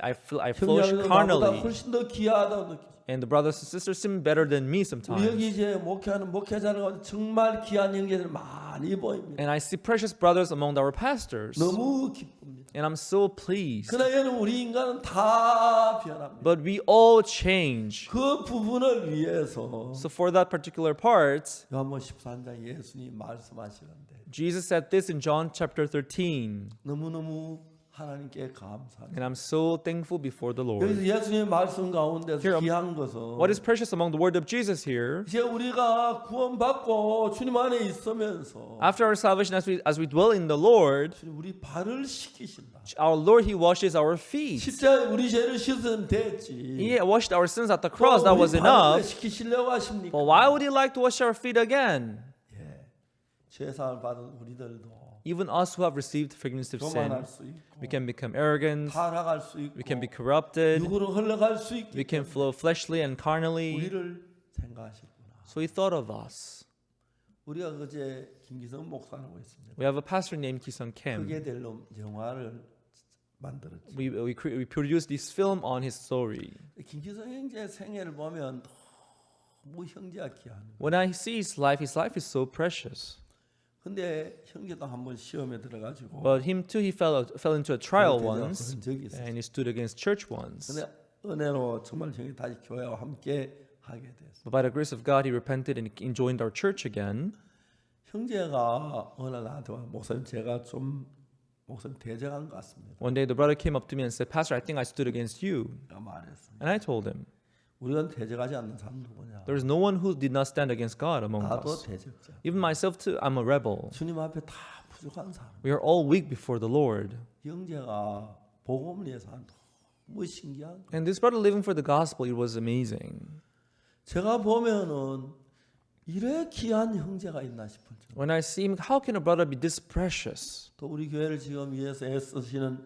flourish 형제는 나보다 carnally, 훨씬 더 귀하다고 느끼죠. and the brothers and sisters seem better than me 우리 여기 sometimes. 이제 목회하는 목회자들 가운데 정말 귀한 형제들 많이 보입니다. And I see precious brothers among our pastors, 너무 기쁩니다. and I'm so pleased. 그러나 얘는 우리 인간은 다 변합니다. But we all change. 그 부분을 위해서 So for that particular part, 요한복음 14장 예수님이 말씀하시는데 Jesus said this in John chapter 13, 너무너무 하나님께 감사합니다. and I'm so thankful before the Lord. 여기서 예수님의 말씀 가운데서 Here, 귀한 것은 What is precious among the word of Jesus here? 이제 우리가 구원받고 주님 안에 있으면서 After our salvation, as we dwell in the Lord, 주님 우리 발을 씻기신다. our Lord, He washes our feet. 십자가에 우리 죄를 씻으면 됐지. He washed our sins at the cross. That 또 was 우리 발을 왜 enough. 시키시려고 하십니까? But why would He like to wash our feet again? 죄사함을 받은 우리들도 Even us who have received forgiveness of sin, 교만할 수 있고 we can become arrogant, 타락할 수 we can be 있고 corrupted, 육으로 흘러갈 수 있기 we can flow fleshly and carnally. 우리를 생각하시구나. So He thought of us. 우리가 그제 김기성 목사라고 있습니다. We have a pastor named Ki-sung Kim. 크게 될 영화를 만들었지. We produced this film on his story. 김기성 형제 생애를 보면 너무 형제가 귀한. When I see his life is so precious. 근데 형제도 한번 시험에 들어가지고. But him too, he fell into a trial 그런 once, 적이 있었어요. and he stood against church once. 근데 은혜로 정말 형이 다시 교회와 함께 하게 됐어요. But by the grace of God, he repented and joined our church again. 형제가 어느 날 나한테 와 목사님 제가 좀 목사님 대적한 것 같습니다. One day, the brother came up to me and said, "Pastor, I think I stood against you." 내가 말했습니다. And I told him, 우리가 대적하지 않는 사람 누구냐? "There is no one who did not stand against God among 나도 us. 대적자. Even myself too, I'm a rebel. 주님 앞에 다 부족한 사람. We are all weak before the Lord." 형제가 복음을 위해서 너무 신기한. And this brother living for the gospel, it was amazing. 제가 보면은 이래 귀한 형제가 있나 싶을 정도. When I see him, how can a brother be this precious? 또 우리 교회를 지금 위해서 애쓰시는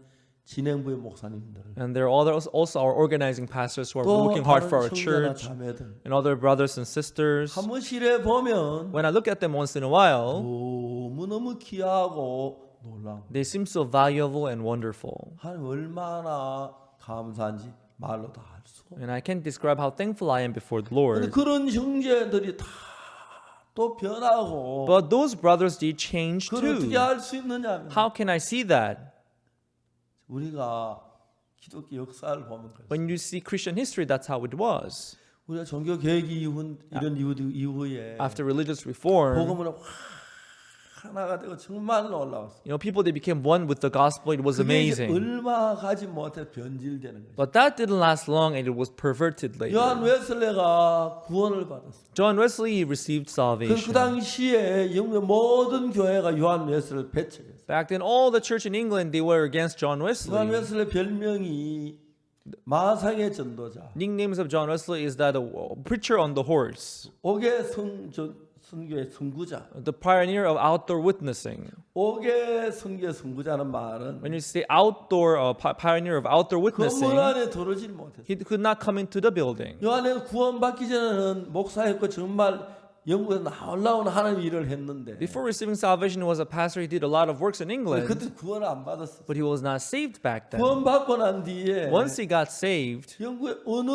진행부의 목사님들, And there are also our organizing pastors who are 또 working hard 다른 for our 형제나 church 자매들. and other brothers and sisters. 한 번씩 이래 보면 When I look at them once in a while, 너무 귀하고 놀라운. they seem so valuable and wonderful. 하나님 얼마나 감사한지 말로 다 할 수. And I can't describe how thankful I am before the 근데 Lord. 그런 형제들이 다 또 변하고. But those brothers did change 그걸 어떻게 too. 알 수 있느냐? How can I see that? 우리가 기독교 역사를 보면 그렇습니다. When you see Christian history, that's how it was. 우리가 종교 개혁 이런 이후에 After religious reform, 복음으로 하나가 되고 정말 놀라웠어요. you know, people, they became one with the gospel. It was 그게 amazing. 얼마 가지 못해 변질되는 거죠. But that didn't last long, and it was perverted 요한 later. 웨슬레가 구원을 받았어요. John Wesley received 그 salvation. 당시에 영국의 모든 교회가 요한 웨슬레를 배척했어요. Back then, all the church in England, they were against John 요한 Wesley. 웨슬레 별명이 마상의 전도자, Nicknames of John Wesley is that a preacher on the horse, 옥의 선교의 선구자. the pioneer of outdoor witnessing. 옥의 선교의 선구자는 말은 When you say outdoor, pioneer of outdoor witnessing, 건물 안에 들어오질 못했어요. he could not come into the building. 요한은 구원받기 전에는 목사였고 정말 영국에 올라오는 하나님 일을 했는데 Before receiving salvation, he was a pastor. He did a lot of works in England, 그때 구원을 안 받았어요. but he was not saved back then. 구원받고 난 뒤에 Once he got saved, 영국의 어느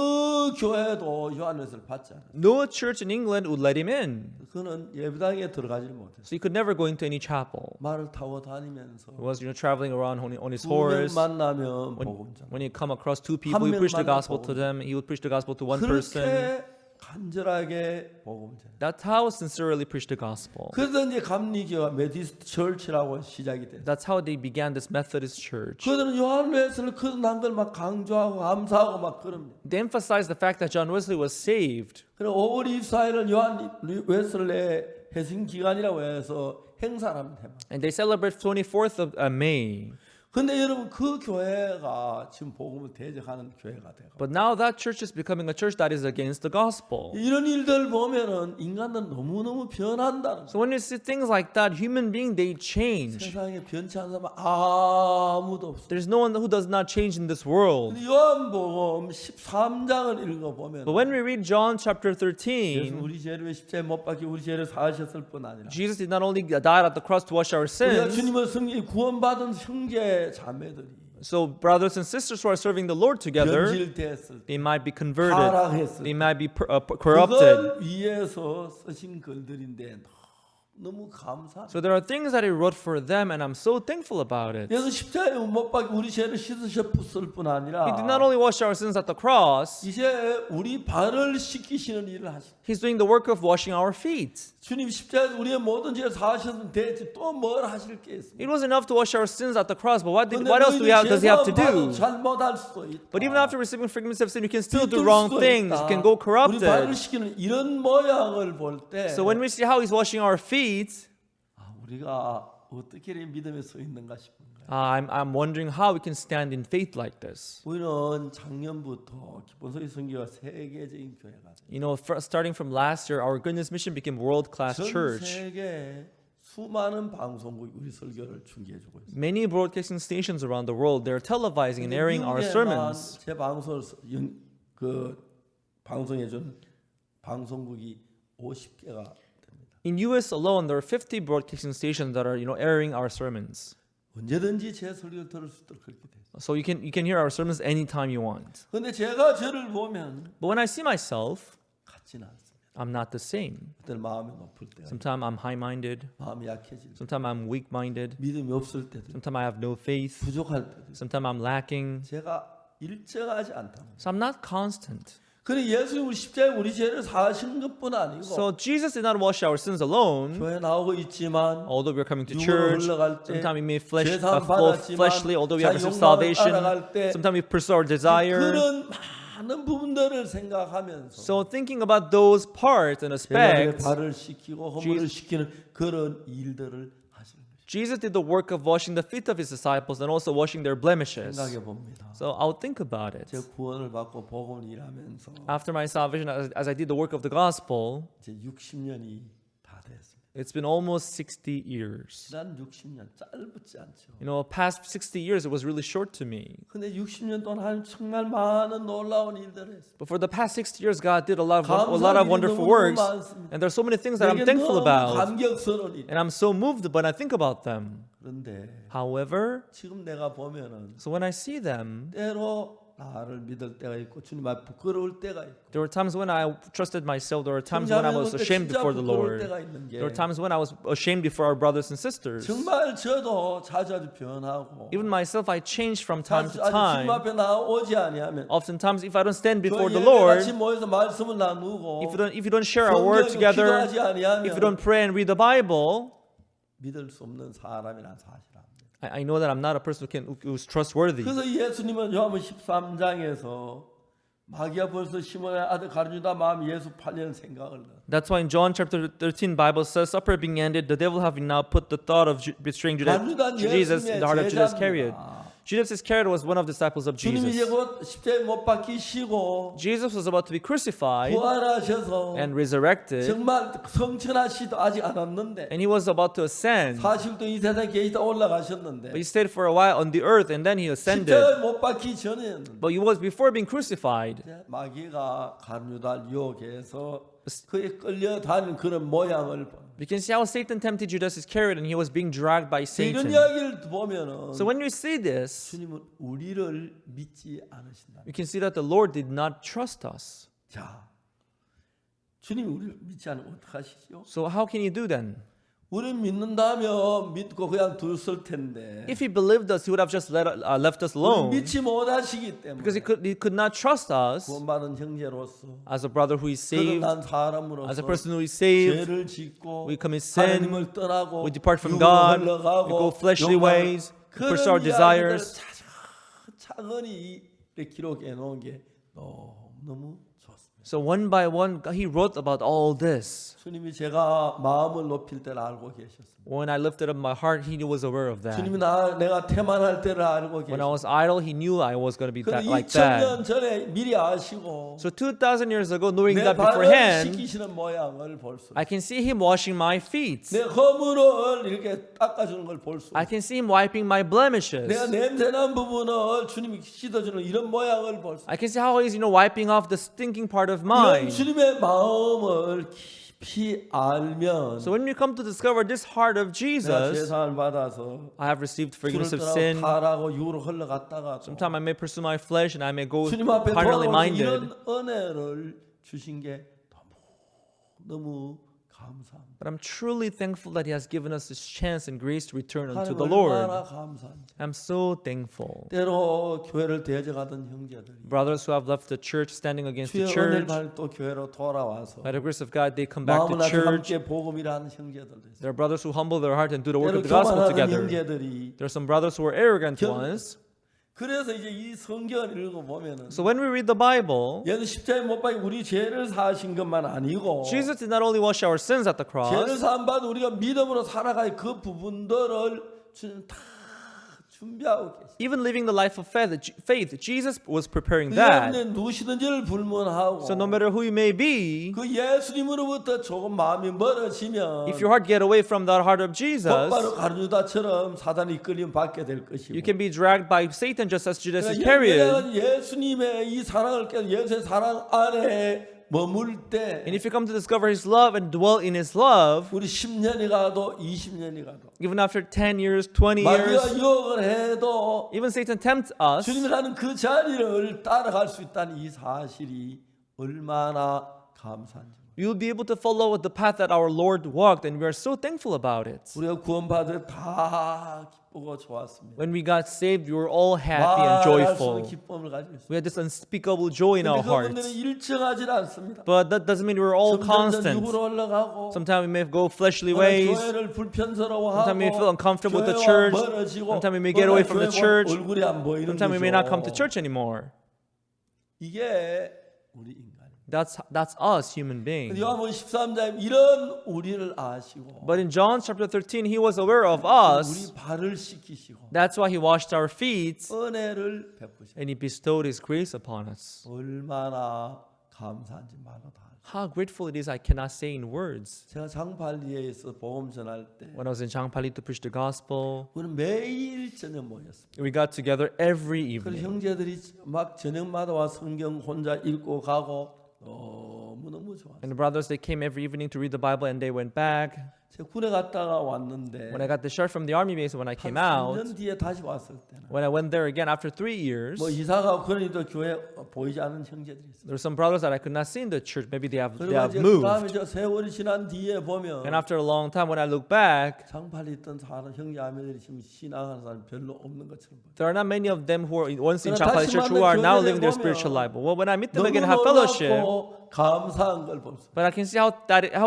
교회도 요한 웨슬레를 받지 않았어요. no church in England would let him in. 그는 예배당에 들어가지 못했어요. So he could never go into any chapel. 말을 타고 다니면서 He was, traveling around on his 두 명 horse. 만나면 복음 전하. When he come across two people, he 명 preached the 만나면 gospel to 복음. them. He would preach the gospel to one person. 그렇게 간절하게 복음 전하. That's how sincerely preach the gospel. 그래서 이제 감리교가 메디스트 철치라고 시작이 됐어요. That's how they began this Methodist church. 그들은 요한 웨슬레 그런 걸 막 강조하고 감사하고 막 그럽니다. They emphasized the fact that John Wesley was saved. 그리고 5월 24일을 요한 웨슬레 해생 기간이라고 해서 행사를 합니다. And they celebrate 24th of May. 근데 여러분 그 교회가 지금 복음을 대적하는 교회가 되고 But now that church is becoming a church that is against the gospel. 이런 일들 보면은 인간은 너무너무 변한다는 거예요. So when you see things like that, human beings, they change. 세상에 변치 않은 사람 아무도 없어요. There's no one who does not change in this world. 요한복음 13장을 읽어보면 But when we read John chapter 예수 13, 우리 죄를 십자가에 못 박혀 우리 죄를 사하셨을 뿐 아니라 Jesus did not only die at the cross to wash our 우리가 sins. 주님을 섬기 구원받은 형제 자매들이 So brothers and sisters who are serving the Lord together, 변질됐을 때 they might be converted. 타락했을 They 때 might be corrupted. 그걸 위해서 쓰신 글들인데 너무 감사합니다. So there are things that He wrote for them, and I'm so thankful about it. 예수 십자가에 못 박혀 우리 죄를 씻으셨을 뿐 아니라 He did not only wash our sins at the cross, 이제 우리 발을 씻기시는 일을 하십니다. He's doing the work of washing our feet. 주님 십자가에서 우리의 모든 죄를 사하셨으면 되지 또 뭘 하실 게 있습니까? It was enough to wash our sins at the cross, but what else does He have to do? 잘못할 수도 있다. But even after receiving forgiveness of sin, you can still do wrong things. You can go 우리 발을 corrupted. 씻기는 이런 모양을 볼 때 So when we see how He's washing our feet, 우리가 어떻게 믿음에 서 있는가 싶은 거예요. I'm wondering how we can stand in faith like this. 우리는 작년부터 기본소리 선교가 세계적인 교회가 돼요. You know, starting from last year, our goodness mission became world-class 전 church. 세계 수많은 방송국이 우리 설교를 중계해주고 있어요. Many broadcasting stations around the world, they're televising and airing our sermons. 제 방송을 방송해준 방송국이 50개가 In US alone, there are 50 broadcasting stations that are, airing our sermons. 언제든지 제 설교를 들을 수 있도록 그렇게 돼요. So you can hear our sermons anytime you want. 근데 제가 저를 보면 But when I see myself, 같지는 않습니다. I'm not the same. 어떤 마음이 높을 때가 Sometimes I'm high-minded. 마음이 약해질 때 Sometimes I'm weak-minded. 믿음이 없을 때도 Sometimes I have no faith. 부족할 때도 Sometimes I'm lacking. 제가 일정하지 않다. So I'm not constant. 그래 예수님 우리 십자가에 우리 죄를 사하신 것뿐 아니고 So Jesus did not wash our sins alone. 교회 나오고 있지만 Although we're coming to 육으로 church, 흘러갈 때 sometimes we may 죄사함 fall 받았지만 fleshly, although we have 자기 received 욕망을 salvation. 따라갈 때 Sometimes we pursue our desire. 그런 많은 부분들을 생각하면서 So thinking about those parts and 제가 aspects, 발을 씻기고 허물을 씻기는 그런 일들을 하시는 거죠. Jesus did the work of washing the feet of His disciples and also washing their blemishes. 생각해 봅니다. So I'll think about it. 제 구원을 받고 복음을 일하면서 After my salvation, as I did the work of the gospel, 이제 60년이 다 됐습니다. it's been almost 60 years. 지난 60년 짧지 않죠. Past 60 years, it was really short to me. 근데 60년 동안 하나님 정말 많은 놀라운 일들을 했어요. But for the past 60 years, God did a lot of wonderful works, and there are so many things that I'm thankful about, 감격스러운 일. and I'm so moved when I think about them. 그런데 However, 지금 내가 보면은 so when I see them, 때로 나를 믿을 때가 있고 주님 앞에 부끄러울 때가 있고 there were times when I trusted myself. There were times when I was ashamed before the Lord. There were times when I was ashamed before our brothers and sisters. 정말 저도 자주 변하고 Even myself, I changed from time to 주님 time. 앞에 나오지 아니하면 Oftentimes, if I don't stand before the 예배 Lord, 같이 모여서 말씀을 나누고 if you don't share our word 성경을 together, 기도하지 아니하면 if you don't pray and read the Bible, 믿을 수 없는 사람이란 사실입니다. I know that I'm not a person who's trustworthy. 그래서 예수님은 요한복음 13장에서 마귀가 벌써 시몬의 아들 가룟유다 마음 예수 팔려는 생각을 넣어. That's why in John chapter 13, Bible says, supper being ended, the devil having now put the thought of betraying Jesus in the heart of Judas Iscariot. Judas Iscariot was one of the disciples of 주님이 이제 Jesus. 곧 십자가에 못 박히시고 Jesus was about to be crucified 부활하셔서 and resurrected, 정말 성천하시도 아직 않았는데 and He was about to ascend. 40도 이 세상에 계시다 올라가셨는데 But He stayed for a while on the earth, and then He ascended. 십자가에 못 박히기 전에는 But He was before being crucified. 마귀가 가룟유다를 유혹해서 그에 끌려다니는 그런 모양을 봐. You can see how Satan tempted Judas Iscariot, and he was being dragged by 이런 Satan. 이야기를 보면은 So when you see this, 주님은 우리를 믿지 않으신다. you can see that the Lord did not trust us. 자, 주님이 우리를 믿지 않으면 어떡하시죠? So how can He do then? 우리를 믿는다면 믿고 그냥 둘쓸 텐데 If He believed us, He would have just left us alone. 믿지 못하시기 때문에 Because he could not trust us 구원받은 형제로서 as a brother who is saved, 거듭난 as 사람으로서 a person who is saved. 죄를 짓고 We commit sin, 하나님을 떠나고 we depart from 육으로 God, 흘러가고 we go fleshly 욕망을- ways, we pursue our 그런 이야기들을 desires. 차근히 기록해 놓은 게 너무 좋습니다. So one by one, he wrote about all this. 주님이 제가 마음을 높일 때를 알고 계셨습니다. When I lifted up my heart, he was aware of that. 주님이 내가 태만할 때를 알고 When I 계셨습니다. was idle, he knew I was going to be 그런데 like 2000년 that. 전에 미리 아시고 So 2,000 years ago, knowing 내 that 발을 beforehand, 씻기시는 모양을 볼 수. I can see him washing my feet. 내 허물을 이렇게 닦아주는 걸 볼 수. I can see him wiping my blemishes. 내가 냄새난 부분을 주님이 씻어주는 이런 모양을 볼 수. I can see how he's, wiping off the stinking part of 이런 mine. 주님의 마음을 깊이 알면 So when we come to discover this heart of 내가 Jesus, 죄상을 받아서 I have received 주를 forgiveness of 떠나고 sin. 타락하고 육으로 흘러갔다가 Sometimes I may pursue my flesh and I may go 주님 앞에 carnally 돌아오는 minded. 이런 은혜를 주신 게 너무 감사합니다. But I'm truly thankful that he has given us this chance and grace to return unto 하나님 the 얼마나 Lord. 감사한지. I'm so thankful. 때로 교회를 대적하던 형제들이 Brothers who have left the church, standing against the 주의 church, 은혜를 받고 또 교회로 돌아와서 by the grace of God, they come back 마음을 to 아주 church. 함께 복음이라 하는 형제들도 있어요. There are brothers who humble their heart and do the work 때로 of the gospel 교만하는 together. 형제들이 There are some brothers who are arrogant 경- ones. 그래서 이제 이 성경을 읽어보면은 So when we read the Bible, 예수 십자가에 못 박혀 우리 죄를 사하신 것만 아니고 Jesus did not only wash our sins at the 죄를 cross, 사함 받은 우리가 믿음으로 살아갈 그 부분들을 주님 다 준비하고 계세요. even living the life of faith, Jesus was preparing that. 여러분들 누구시든지를 불문하고 So no matter who you may be, 그 예수님으로부터 조금 마음이 멀어지면 if your heart get away from the heart of Jesus, 곧바로 가룟유다처럼 사단이 이끌림 받게 될 것이고 you can be dragged by Satan just as Judas 그러니까 Iscariot. 예수님의 이 사랑을 깨 예수의 사랑 안에 머물 때 And if you come to discover His love and dwell in His love, 우리 10년이 가도 20년이 가도 even after 10 years, 20 마귀가 years, 유혹을 해도 even Satan tempts us, 주님이라는 그 자리를 따라갈 수 있다는 이 사실이 얼마나 감사한지. you'll be able to follow the path that our Lord walked, and we are so thankful about it. 우리가 구원받을 다 기쁘고 좋았습니다. When we got saved, we were all happy 말할 and 수 없는 joyful. 기쁨을 가지고 있습니다. We had this unspeakable joy in our 그분들은 hearts. 일정하지 않습니다. But that doesn't mean we're all 점점 constant. 육으로 올라가고 Sometimes we may go fleshly ways. 교회를 불편스러워하고 Sometimes we feel uncomfortable with the 교회와 church. 멀어지고 Sometimes we may get away from the church. 얼굴이 안 보이는 Sometimes we may not come 거죠. to church anymore. 이게 우리 인간. That's us, human beings. 요한복음 13장 이런 우리를 아시고 But in John chapter 13, He was aware of 우리 us. 발을 씻기시고 That's why He washed our feet 은혜를 베푸시고 and He bestowed His grace upon us. 얼마나 감사한지 말로 다 알죠. How grateful it is, I cannot say in words. 제가 장팔리에서 복음 전할 때 When I was in Changpali to preach the gospel, 우리는 매일 저녁 모였습니다. we got together every 그 evening. 형제들이 막 저녁마다 와 성경 혼자 읽고 가고 너무너무 좋았어요. And the brothers, they came every evening to read the Bible and they went back. 제가 군에 갔다가 왔는데 When I got discharged from the army base, when I 한 came out, 3년 뒤에 다시 왔을 때는 when I went there again after 3 years, 뭐 이사가 그러니도 교회 보이지 않는 형제들이 있어요. there were some brothers that I could not see in the church. Maybe they have 그리고 이제 그 moved. 다음에 저 세월이 지난 뒤에 보면 And after a long time, when I look back, 장팔이 있던 사람 형제 아매들이 지금 신앙하는 사람 별로 없는 것처럼 보여요. there are not many of them who were once in 그러나 Changpali 다시 Church who 만난 are now 교회를 living their 보면 spiritual life. But when I meet them 너무 again and have fellowship, 놀랍고 감사한 걸 볼 수. but I can see how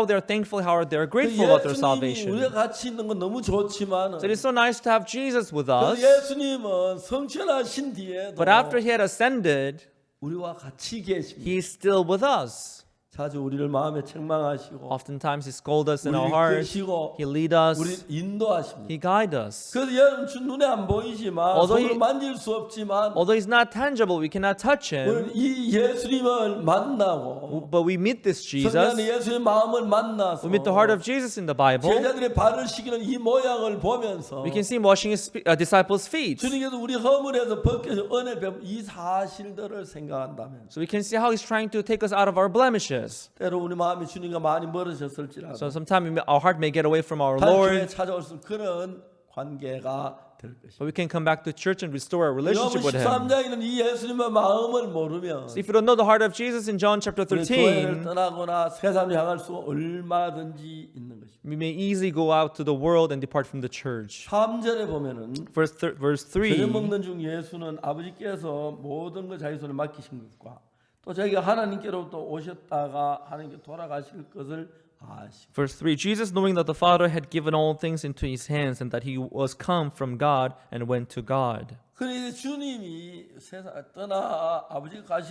they're thankful, how they're grateful about their 예수님이 salvation. 우리가 같이 있는 건 너무 좋지만 So it's so nice to have Jesus with us. 예수님은 성천하신 뒤에도 But after He had ascended, 우리와 같이 계십니다. He's still with us. 자주 우리를 마음에 책망하시고 Oftentimes He scolds us in our 우리를 hearts. 끄시고 He lead 우리 us. 인도하십니다. He guide us. 그래서 여러분 주 눈에 안 보이지만 Although 손으로 he- 만질 수 없지만 Although He's not tangible, we cannot touch Him. 우리는 이 예수님을 만나고 But we meet this 성령 Jesus. 예수의 마음을 만나서 We meet the heart of Jesus in the Bible. 제자들의 발을 씻기는 이 모양을 보면서 We can see Him washing His disciples' feet. 주님께서 우리 허물에서 벗겨서 은혜 베푼 이 사실들을 생각한다면 So we can see how He's trying to take us out of our blemishes. 때로 우리 마음이 주님과 많이 멀어졌을지라도 So sometimes our heart may get away from our 다시 교회에 Lord, 찾아올 수 있는 그런 관계가 될 것입니다. but we can come back to church and restore our relationship 요한복음 with Him. 13장에는 이 예수님의 마음을 모르면 So if you don't know the heart of Jesus in John chapter 우리 교회를 13, 떠나거나 세상을 향할 수 얼마든지 있는 것입니다. we may easily go out to the world and depart from the church. 3절에 보면은 Verse 저녁 3, 먹는 중 예수는 아버지께서 모든 것 자기 손에 맡기신 것과 또 자기가 하나님께로부터 오셨다가 하나님께 돌아가실 것을 아시고 Verse 3, Jesus, knowing that the Father had given all things into his hands and that he was come from God and went to God. 그런데 주님이 세상 떠나 아버지가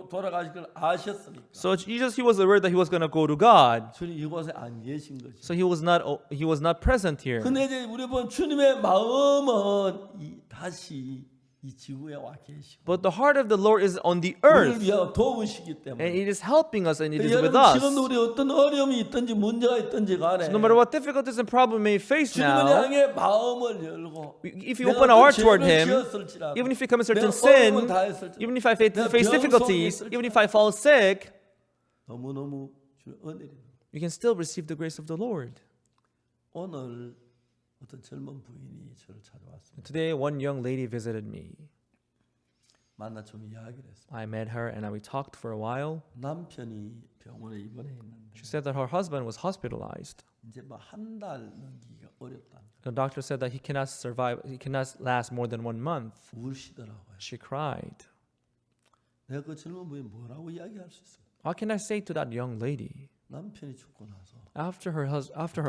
돌아가실 걸 아셨으니까 So Jesus, he was aware that he was going to go to God. 주님 이곳에 안 계신 거죠. So he was not present here. 근데 이제 우리 본 주님의 마음은 다시 이 지구에 와 계시고 But the heart of the Lord is on the 우리를 earth. 위하여 도우시기 And 때문에 it is helping us and it is with 여러분 us. 지금도 우리 어떤 어려움이 있든지 문제가 있든지 간에 So no matter what difficulties and problems we may face 주님을 now, 향해 마음을 열고 if you 내가 open our 어떤 heart toward 죄를 Him, 지었을지라도 even if we commit certain 내가 sin, 어려움을 당했을지라도 even if I face 내가 병 속에 difficulties, 있을지라도 even if I fall sick, 너무너무 주의 은혜입니다. you can still receive the grace of the Lord. 오늘 어떤 젊은 부인이 저를 찾아왔습니다. Today, one young lady visited me. 만나 좀 이야기를 했습니다. I met her and we talked for a while. 남편이 병원에 입원해 있는데 She said that her husband was hospitalized. 이제 뭐 한 달 넘기기가 어렵다. The doctor said that he cannot last more than 1 month. 울시더라고요. She cried. 내가 그 젊은 부인 뭐라고 이야기할 수 있어요? What can I say to that young lady? 남편이 죽고 나서 After her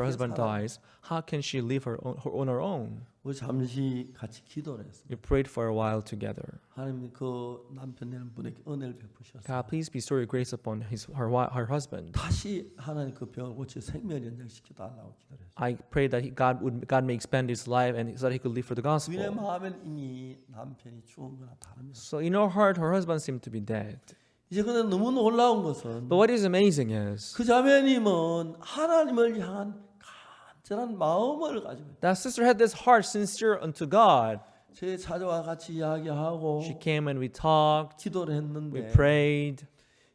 husband dies, how can she live on her own? 우리 잠시 같이 기도를 했습니다. We prayed for a while together. 하나님 그 남편 되는 분에게 은혜를 베푸셨어요. God, please bestow your grace upon her husband. 다시 하나님 그 병을 고쳐 생명 연장시켜 달라고 기도했어요. I pray that God may expand his life and so that he could live for the 부인의 gospel. 마음엔 이미 남편이 죽은 거나 다릅니다. So in her heart, her husband seemed to be dead. 이제 근데 너무 놀라운 것은 But what is amazing is 그 자매님은 하나님을 향한 간절한 마음을 가지고 있다. that sister had this heart sincere unto God. 제 찾아와 같이 이야기하고 She came and we talked, 기도를 we 했는데 prayed.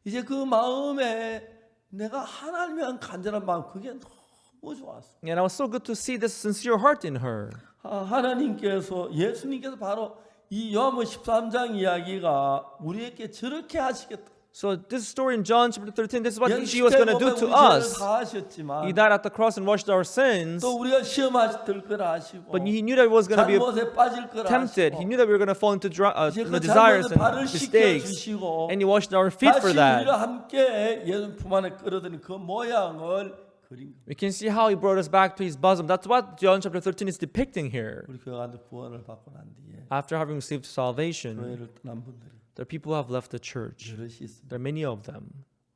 이제 그 마음에 내가 하나님을 향한 간절한 마음 그게 너무 좋았어. And it was so good to see this sincere heart in her. 하나님께서 예수님께서 바로 이 요한복음 13장 이야기가 우리에게 저렇게 하시겠다. So this story in John chapter 13, this is what she was going to do to us. 다 하셨지만 He died at the cross and washed our sins. 또 우리가 시험하실 걸 아시고 But he knew that he was going to be 잘못에 빠질 걸 tempted. He 아시고 knew that we were going to fall into 이제 그 desires 잘못에 and 발을 mistakes. 씻겨주시고 And he washed our feet for 다시 that. 우리가 함께 예수님 품 안에 끌어들인 그 모양을 그린 거예요. We can see how he brought us back to his bosom. That's what John chapter 13 is depicting here. 우리 교회가 구원을 받고 난 뒤에 After having received salvation, 교회를 떠난 분들이 there are people who have left the church. 여럿이 있습니다. There are many of them.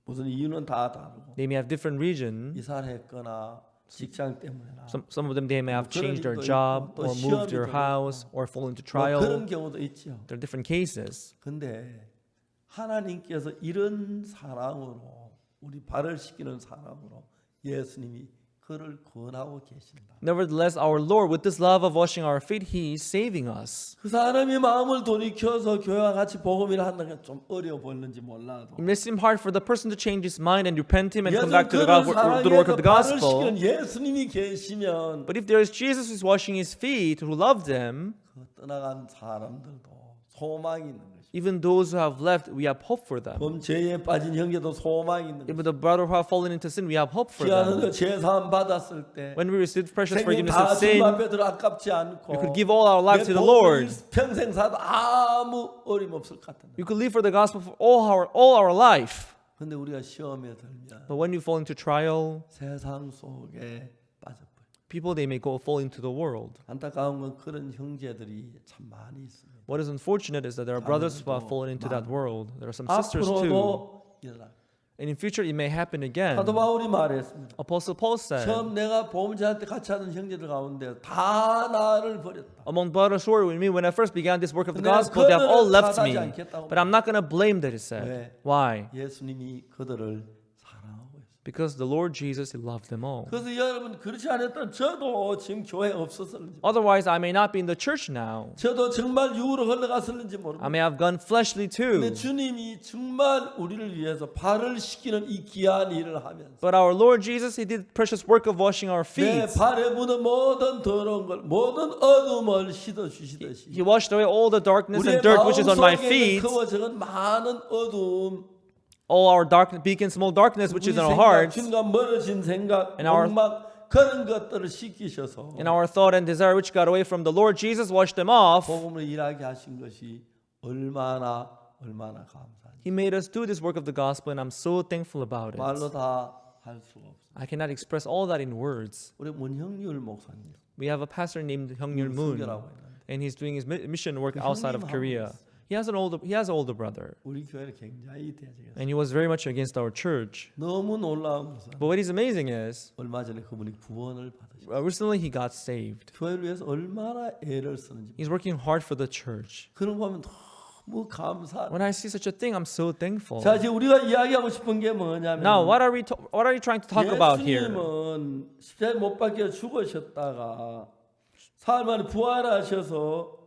무슨 이유는 다 다르고 They may have different reasons. 이사를 했거나 직장 때문에나 Some of them they may have changed their 그런 일도 job 있고, 또 or moved their 시험이 house or fall into 뭐 trial. 그런 경우도 있죠. There are different cases. 근데 하나님께서 이런 사랑으로 우리 발을 씻기는 사랑으로 예수님이 그를 권하고 계신다. Nevertheless, our Lord, with this love of washing our feet, He is saving us. 그 사람이 마음을 돌이켜서 교회와 같이 복음을 한다는 게 좀 어려워 보이는지 몰라도 It may seem hard for the person to change his mind and repent him and come 예수 back to the work of the 발을 gospel. 씻기는 예수님이 계시면 But if there is Jesus who is washing his feet, who loved him, 그 떠나간 사람들도 소망이 있는 것이. even those who have left, we have hope for them. 범죄에 빠진 형제도 소망이 있는 Even 것이. the brother who have fallen into sin, we have hope for 귀한 them. 제사함 받았을 때 When we receive precious 생명 forgiveness 다 of 주님 sin, 앞에 들어 아깝지 않고 we could give all our life to 내 the 복음을 Lord. 평생 사도 아무 어림없을 것 같은데. We could live for the gospel for all our life. 근데 우리가 시험에 들면 But when we fall into trial, 세상 속에 빠져버려. people they may fall into the world. 안타까운 건 그런 형제들이 참 많이 있습니다. What is unfortunate is that there are brothers who have fallen into that world. There are some sisters too. 앞으로도 일어나. And in future it may happen again. 사도 바울이 말했습니다. Apostle Paul said, 처음 내가 보험자할 때 같이 하던 형제들 가운데 다 나를 버렸다. among brothers who were with me when I first began this work of the 근데 gospel, they have all 그들을 left 탓하지 me. 않겠다고 But I'm not going to blame them, he said. 왜? Why? 예수님이 그들을 사랑하고 있어요. Because the Lord Jesus, He loved them all. 그래서 여러분 그렇지 않았던 저도 지금 교회 없었을지 Otherwise, I may not be in the church now. 저도 정말 육으로 흘러갔을는지 I 모릅니다. may have gone fleshly 근데 too. 주님이 정말 우리를 위해서 발을 씻기는 이 귀한 일을 하면서 But our Lord Jesus, He did precious work of washing our 내 feet. 발에 묻은 모든 더러운 걸 모든 어둠을 씻어 주시듯이 He washed away all the darkness 우리의 and dirt which is on my 마음속에 feet. 있는 크고 적은 많은 어둠 All our big and small darkness which is 우리 in our 생각, hearts. 주님과 멀어진 생각, And our- 욕망 그런 것들을 씻기셔서 And our thought and desire which got away from the Lord Jesus washed them off. 복음을 일하게 하신 것이 얼마나 감사한지. 있습니다. He made us do this work of the gospel, and I'm so thankful about it. 말로 다 할 수가 없어요. I cannot express all that in words. 우리 문형률 목사님 We have a pastor named Hyungyul Moon, 순교라고 했는데 and he's doing his mission work outside of 형님하고 Korea. He has an older brother, 우리 교회를 굉장히 대적했어요. and he was very much against our church. 너무 놀라운 것은 But what is amazing is, 얼마 전에 그분이 구원을 받으셨어요. recently he got saved. 교회를 위해서 얼마나 애를 쓰는지 He's working hard for the church. 그런 거 보면 너무 감사. When I see such a thing, I'm so thankful. 자, 이제 우리가 이야기하고 싶은 게 뭐냐면 Now, what are you trying to talk about here? 예수님은 십자가에 못 박혀 죽으셨다가 사흘 만에 부활하셔서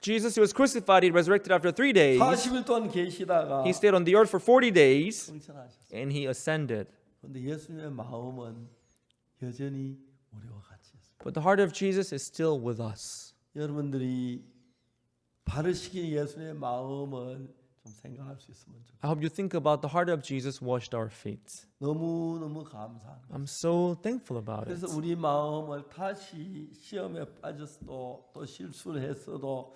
Jesus, he was crucified, he resurrected after 3 days. 40일 동안 계시다가 He stayed on the earth for 40 days, 승천하셨어요. and he ascended. 그런데 예수님의 마음은 여전히 우리와 같이 있습니다. But the heart of Jesus is still with us. 여러분들이 바르시기 예수님의 마음을 좀 생각할 수 있으면 좋겠어요. I hope you think about the heart of Jesus washed our feet. 너무너무 감사합니다. I'm so thankful about it. 그래서 우리 마음을 다시 시험에 빠졌어도 또 실수를 했어도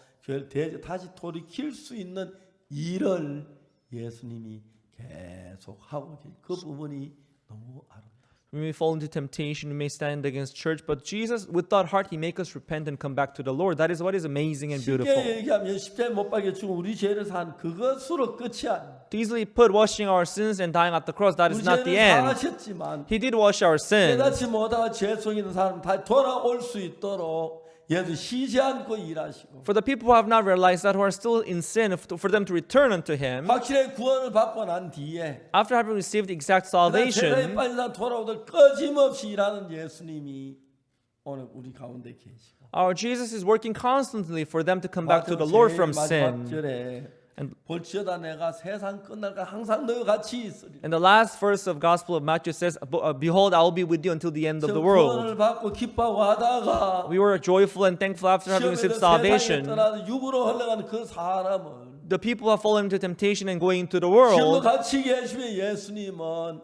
다시 돌이킬 수 있는 일을 예수님이 계속 하고 계신 그 부분이 너무 아름다워요. We may fall into temptation, we may stand against church, but Jesus, with that heart, he make us repent and come back to the Lord. That is what is amazing and beautiful. 쉽게 얘기하면 십자가에 못 박혀 죽은 우리 죄를 산 그것으로 끝이 아니에요. To easily put washing our sins and dying at the cross, that is 우리 not the 죄를 end. 사하셨지만 He did wash our sins. 깨닫지 못하고 죄 속에 있는 사람 다 돌아올 수 있도록 예수 쉬지 않고 일하시고 For the people who have not realized that, who are still in sin, for them to return unto him, 확실하게 구원을 받고 난 뒤에 after having received exact 세상에 salvation, 빠진 사람 돌아오도록 꺼짐없이 일하는 예수님이 오늘 우리 가운데 계시고 our Jesus is working constantly for them to come back to the Lord from sin. 절에 And- 볼지어다 내가 세상 끝날까 항상 너희 같이 있으리. And the last verse of Gospel of Matthew says, Behold, I will be with you until the end of the 구원을 world. 받고 기뻐하고 하다가 We were joyful and thankful after having 시험에서 received 세상에 salvation. 떠나서 육으로 흘러가는 그 사람을 The people have fallen into temptation and going into the 시험도 world. 같이 계시면 예수님은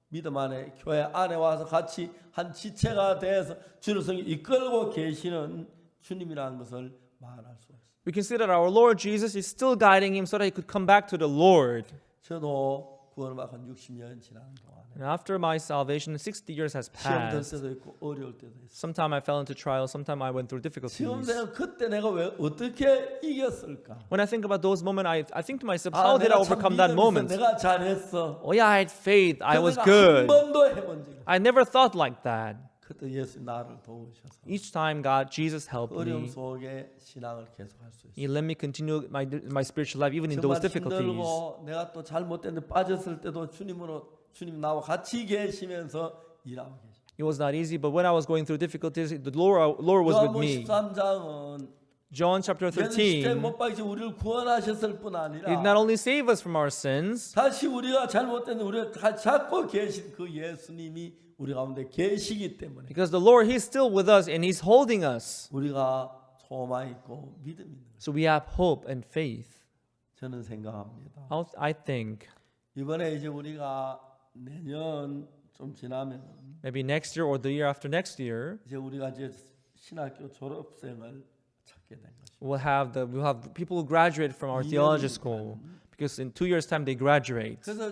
믿음 안에 교회 안에 와서 같이 한 지체가 돼서 주를 성에 이끌고 계시는 주님이라는 것을 말할 수 있습니다. We can see that our Lord Jesus is still guiding him so that he could come back to the Lord. 저도 구원을 받고 60년 지나는 동안에 And after my salvation, 60 years has 시험 될 passed. 때도 있고 어려울 때도 있어요. Sometime I fell into trials, sometime I went through difficulties. 시험대는 그때 내가 왜 어떻게 이겼을까? When I think about those moments, I think to myself, how did I 내가 참 overcome that 믿음이 있어. moment? 내가 잘했어. Oh yeah, I had faith. I was 내가 한 good. 번도 해본 적이 없어. I never thought like that. 그때 예수 나를 도우셔서 Each time God, Jesus helped 어려움 me. 속에 신앙을 계속할 수 있어요. He let me continue my spiritual life even in those 정말 difficulties. 힘들고 내가 또 잘못됐는데 빠졌을 때도 주님 나와 같이 계시면서 일하고 계셔. It was not easy, but when I was going through difficulties, the Lord was with 요한복음 me. 13장은 John chapter 예수 십자가에 13, 못 박히시 우리를 구원하셨을 뿐 He did 아니라 not only save us from our sins, 다시 우리가 잘못된 우리를 잡고 계신 그 예수님이 우리 가운데 계시기 때문에 because the Lord, He's still with us and He's holding us. 우리가 소망 있고 믿음이 있는 거예요. So we have hope and faith. 저는 생각합니다. I think 이번에 이제 우리가 내년 좀 지나면 maybe next year or the year after next year, 이제 우리가 이제 신학교 졸업생을 찾게 된 거죠. we'll have people who graduate from our theology school because in 2 years' time they graduate. 그래서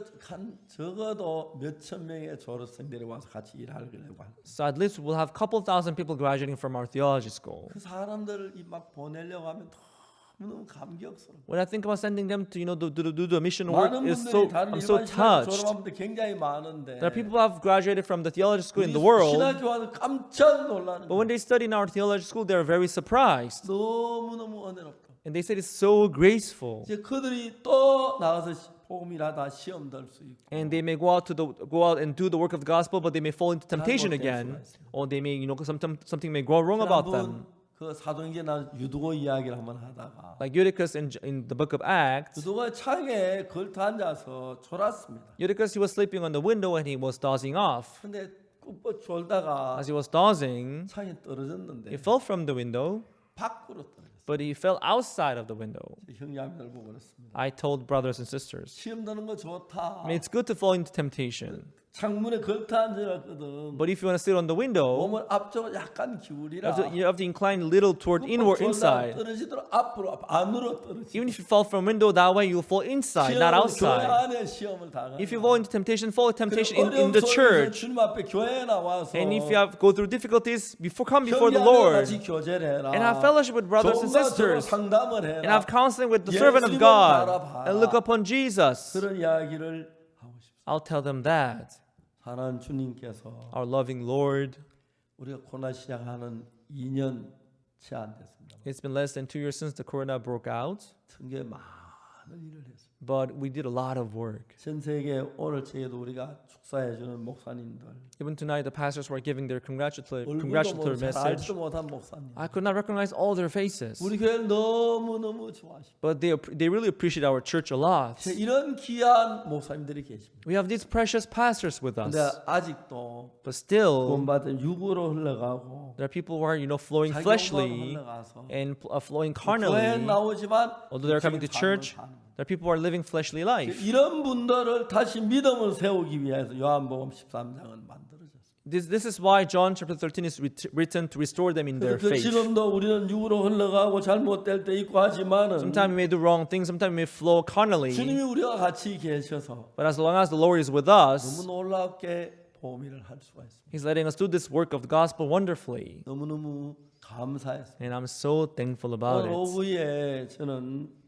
적어도 몇천 명의 졸업생들이 와서 같이 일하려고 합니다. So at least we'll have a couple thousand people graduating from our theology school. 그 사람들을 막 보내려고 하면 너무 감격스러워. When I think about sending them to do the mission work, 많은 is 분들이 다른 I'm so 일반 신학교 touched. 졸업한 분들 굉장히 많은데 There are people who have graduated from the theology school in 우리 the world, 신학교 와서 깜짝 놀라는 but when they study in our theology school, they are very surprised. 너무너무 은혜롭다. And they said it's so graceful. 이제 그들이 또 나가서 복음이라다 시험 들 수 있고 And they may go out and do the work of the gospel, but they may fall into temptation 잘못될 again, 수가 있습니다. or they may, something may go wrong about them. 그 사도행전 나 유두고 이야기를 한번 하다가 Like Eutychus in the book of Acts, 유두가 창에 걸터 앉아서 졸았습니다. Eutychus, he was sleeping on the window and he was dozing off. 근데 꾹 졸다가 As he was dozing, 창이 떨어졌는데 he fell from the window, 밖으로 떨어졌어요. but he fell outside of the window. 형제자매들 보고 그랬습니다. I told brothers and sisters, 시험 드는 거 좋다. I mean, it's good to fall into temptation. 창문에 걸터 앉아놨거든. But if you want to sit on the window, 몸을 앞쪽으로 약간 기울이라. you have to incline a little toward inward inside. 떨어지도록 앞으로 안으로 떨어지. Even if you fall from window that way, you'll fall inside, not 교회 outside. 안에 시험을 당하. If you fall into temptation, fall into temptation in the church. 주님 앞에 교회에 나와서 And if you have go through difficulties, come before the 형제들과 Lord 같이 교제를 해라. and have fellowship with brothers and 조금만 서로 sisters 상담을 해라. and have counseling with the servant of 예수님을 God 바라봐라. and look upon Jesus. 그런 이야기를 하고 싶습니다. I'll tell them that. 사랑하는 주님께서 Our loving Lord, 우리가 코로나 시작하는 2년 채 안 됐습니다. it's been less than 2 years since the corona broke out, 성교에 많은 일을 했습니다. but we did a lot of work. 전 세계 오늘 저희도 우리가 축사해 주는 목사님들 Even tonight, the pastors were giving their congratulatory 얼굴도 잘 message. 알지도 못한 목사님. I could not recognize all their faces, 우리 교회를 너무너무 좋아하십니다. but they really appreciate our church a lot. 이런 귀한 목사님들이 계십니다. We have these precious pastors with us, 근데 아직도 but still, 구원받은 육으로 흘러가고 there are people who are, flowing 자기 fleshly 영광으로 흘러가서 and flowing 교회에 carnally. 나오지만 Although they're coming to church, there are people who are living fleshly life. 이런 분들을 다시 믿음을 세우기 위해서 요한복음 13장은 만들어졌어요. This is why John chapter 13 is written to restore them in their 그 faith. 지금도 우리는 육으로 흘러가고 잘못될 때 있고 하지만은 Sometimes we may do wrong things, sometimes we may flow carnally, 주님이 우리와 같이 계셔서 but as long as the Lord is with us, 너무 놀랍게 보미를 할 수가 있습니다. He's letting us do this work of the gospel wonderfully. 너무너무 감사했어요. And I'm so thankful about 오늘 it. 오후에 저는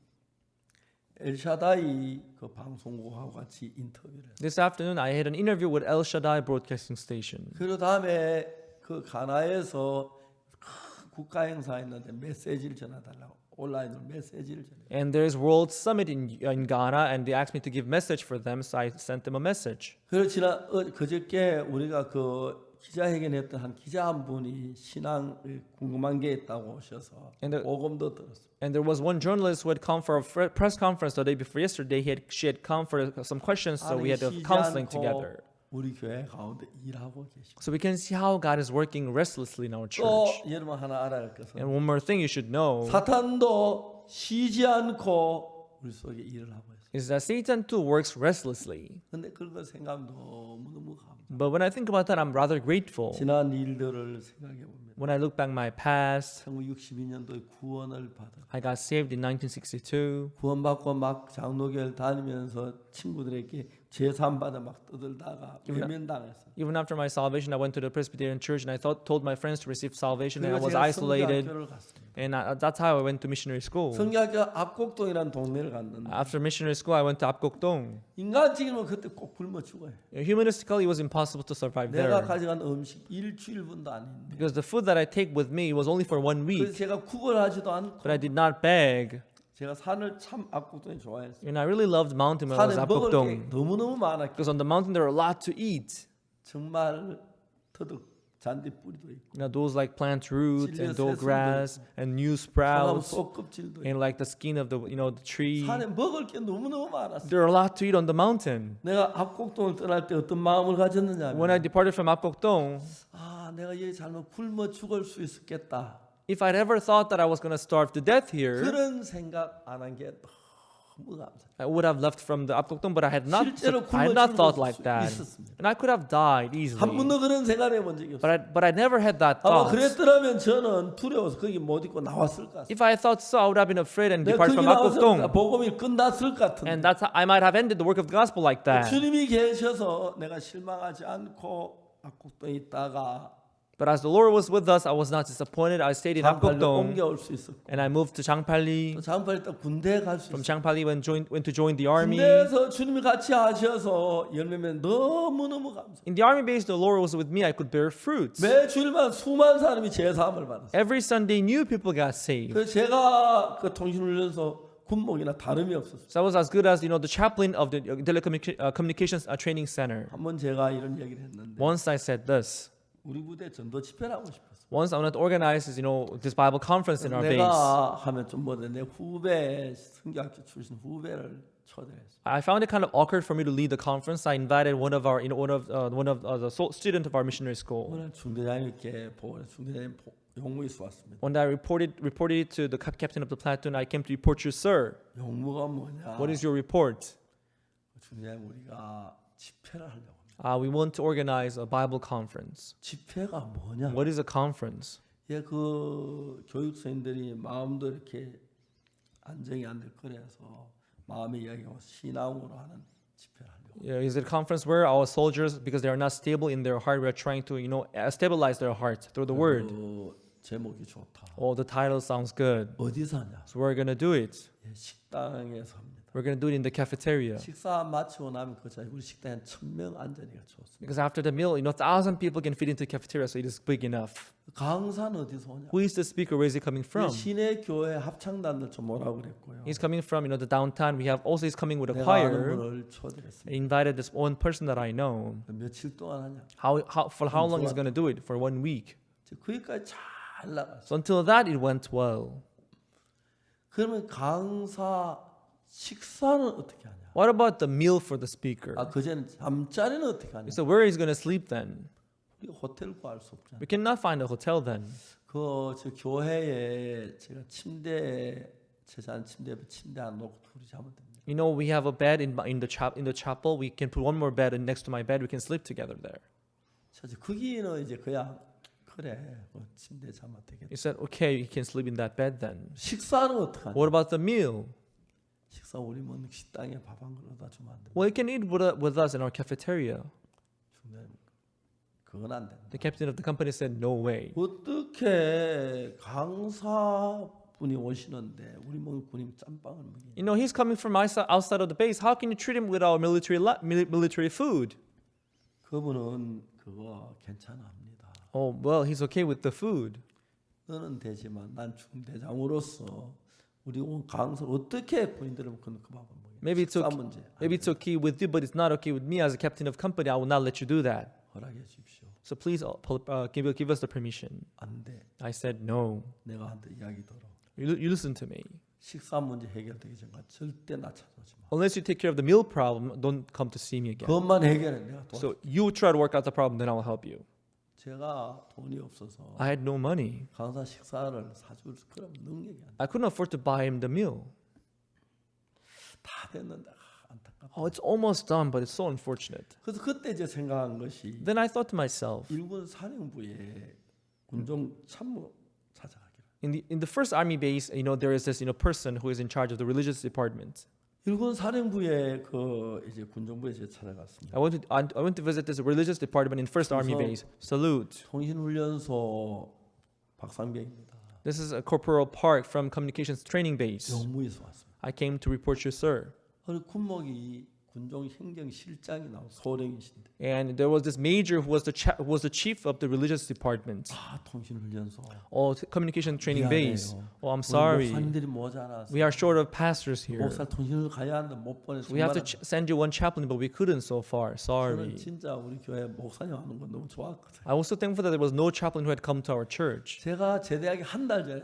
엘샤다이 그 방송국하고 같이 인터뷰를 했어요. This afternoon, I had an interview with El Shaddai Broadcasting Station. 그 다음에 그 가나에서 큰 국가 행사 있는데 메시지를 전해달라고 온라인으로 메시지를 전해. And there's World Summit in Ghana, and they asked me to give message for them, so I sent them a message. 그리고 지난 그저께 우리가 그 기자회견했던 한 기자 한 분이 신앙 궁금한 게 있다고 오셔서 복음도 들었어요. And there was one journalist who had come for a press conference the day before yesterday. She had come for some questions, so we had a counseling together. 우리 교회 가운데 일하고 계시고. So we can see how God is working restlessly in our 또 church. 여러분 하나 알아야 할 것은 And one more thing you should know 사탄도 쉬지 않고 우리 속에 일을 하고 있어요. is that Satan too works restlessly. 근데 그런 거 생각하면 너무너무 감사. But when I think about that, I'm rather grateful. 지난 일들을 생각해 보면 When I look back my past, 1962년도에 구원을 받은 I got saved in 1962. 구원받고 막 장로교회를 다니면서 친구들에게 제삼 받아 막 떠들다가 외면당했어요. Even after my salvation, I went to the Presbyterian church and I told my friends to receive salvation, and I 그리고 was 제가 isolated. 성교학교를 갔습니다. And that's how I went to missionary school. 성교학교 앞곡동이라는 동네를 갔는데 After missionary school, I went to Apgokdong. 인간적이면 그때 꼭 굶어 죽어요. Humanistically, it was impossible to survive 내가 there 가져간 음식 일주일분도 아닌데 because the food that I take with me was only for 1 그래서 week. 제가 구걸하지도 않고 But I did not beg. 제가 산을 참 앞곡동에 좋아했어요. And I really loved mountain when I was 산에 at 먹을 게 Apgokdong 너무너무 많았기 because on the mountain there are a lot to eat. 정말 터득 잔디 뿌리도 있고 Those like plant root and 진리의 grass and new 사람 sprouts 속껍질도 있고 and like the skin of the the tree. 산에 먹을 게 너무너무 많았어요. There are a lot to eat on the mountain. 내가 앞곡동을 떠날 때 어떤 마음을 가졌느냐 When I 하면 departed from Apgokdong, 아 내가 여기 잘못 굶어 죽을 수 있었겠다 if I'd ever thought that I was going to starve to death here, 그런 생각 안 한 게 너무 감사해요. I would have left from the Apgokdong, but I had 실제로 not 굶어 thought 죽을 like 수 that, 있었습니다. and I could have died 한 easily. 번도 그런 생각을 해본 적이 없어요. But I never had that 아마 thought. 그랬더라면 저는 두려워서 거기 못 있고 나왔을 것 같아요. If I thought so, I would have been afraid and 내가 departed 거기 from 나와서 Apgokdong, 복음이 끝났을 것 같은데 and that's how I might have ended the work of the gospel like that. 주님이 계셔서 내가 실망하지 않고 앞곡동에 있다가 But as the Lord was with us, I was not disappointed. I stayed in 장팔로 Apgokdong, 옮겨올 수 있었고 and I moved to Changpali. 또 장팔 때 군대에 갈 수 From 있었고 Changpali, went to join the army. 군대에서 주님이 같이 하셔서 열매면 너무너무 감사해요. In the army base, the Lord was with me. I could bear fruits. 매 주일만 수많은 사람이 제사함을 받았어요. Every Sunday, new people got saved. 그래서 제가 그 통신훈련소 군목이나 다름이 없었어요. So I was as good as the chaplain of the telecommunications training center. 한번 제가 이런 얘기를 했는데 Once I said this. 우리 부대 전도 집회를 하고 싶었어요. Once I wanted to organize this Bible conference in our base. 내가 하면 좀 뭐든 내 후배 성교학교 출신 후배를 초대했어요. I found it kind of awkward for me to lead the conference. I invited one of the student of our missionary school. 오늘 중대장님께 보고 중대장님 용무에서 왔습니다. When I reported it to the captain of the platoon, I came to report you, sir. 용무가 뭐냐? What is your report? 중대장님 우리가 집회를 하려고 합니다. We want to organize a Bible conference. 집회가 뭐냐? What is a conference? 예, 그 교육생들이 마음도 이렇게 안정이 안 될 거라서 마음의 이야기하고 신앙으로 하는 집회를 하려고. Yeah, is it a conference where our soldiers, because they are not stable in their heart, we are trying to, stabilize their heart through the word. 제목이 좋다. Oh, the title sounds good. 어디서 하냐? So we're gonna do it. 예, 식당에서 합니다. We're gonna do it in the cafeteria. 식사 마치고 나면 그 자리 우리 식당에 1,000명 앉으니까 좋습니다. Because after the meal, 1,000 people can fit into the cafeteria, so it is big enough. 강사는 어디서 오냐? Who is the speaker? Where is he coming from? 시내 교회 합창단들 좀 오라고 그랬고요. He's coming from, the downtown. We have also he's coming with a 내가 아는 choir. 분을 초대했습니다. I invited this one person that I know. 며칠 동안 하냐? For how long he's gonna do it? For 1 week. 거기까지 잘 나갔어요. So until that, it went well. 그러면 강사 식사는 어떻게 하냐? What about the meal for the speaker? 그제는 잠자리는 어떻게 하냐? So where is he gonna sleep then? 우리 호텔 구할 수 없잖아요. We cannot find a hotel then. 저 교회에 제가 제자한 침대 하나 놓고 둘이 자면 됩니다. We have a bed in the chapel. We can put one more bed next to my bed. We can sleep together there. 거기는 이제 그냥 그래 침대 자면 되겠다. He said, okay, you can sleep in that bed then. 식사는 어떻게 하냐? What about the meal? 식사 우리 먹는 식당에 밥 한 그릇 다 주면 안 돼. Well, you can eat with us in our cafeteria. 그건 안 된다. The captain of the company said, no way. 어떻게 강사분이 오시는데 우리 먹는 군인 짬빵을 먹이냐? He's coming from outside of the base. How can you treat him with our military food? 그분은 그거 괜찮아합니다. Oh, well, he's okay with the food. 너는 되지만 난 중대장으로서 우리 온 강사를 어떻게 본인들을 그 밥을 먹여? Maybe it's okay with you, but it's not okay with me as a captain of company. I will not let you do that. 허락해 주십시오. So please give us the permission. 안 돼. I said no. 내가 한테 이야기 들어. You listen to me. 식사 문제 해결되기 전까지 절대 나 찾아오지 마. Unless you take care of the meal problem, don't come to see me again. 그것만 해결해 내가 도와줄게. So you try to work out the problem, then I will help you. 제가 돈이 없어서 I had no money. 강사 식사를 사줄 그런 능력이 안 돼. I couldn't afford to buy him the meal. 다 됐는데 안타깝다. Oh, it's almost done, but it's so unfortunate. 그래서 그때 이제 생각한 것이 Then I thought to myself, 일군 사령부에 군종 참모 찾아가기로. in the first army base, there is this person who is in charge of the religious department. 일군 사령부에 이제 군정부에 제가 찾아갔습니다. I went to visit this religious department in first army base. Salute. 통신훈련소 박상병입니다. This is a Corporal Park from Communications Training Base. 영무에서 왔습니다. I came to report you, sir. 군목이 군종 행정실장이 나온 소령이신데. And there was this major who was the chief of the religious department. 통신훈련소. Communication Training Base. 미안해요. I'm sorry. 목사님들이 모자라서. We are short of pastors here. 목사 통신을 가야 하는데 못 보내서. We have to send you one chaplain, but we couldn't so far. Sorry. 저는 진짜 우리 교회 목사님 하는 건 너무 좋았거든요. I was so thankful that there was no chaplain who had come to our church. 제가 제대하기 한 달 전에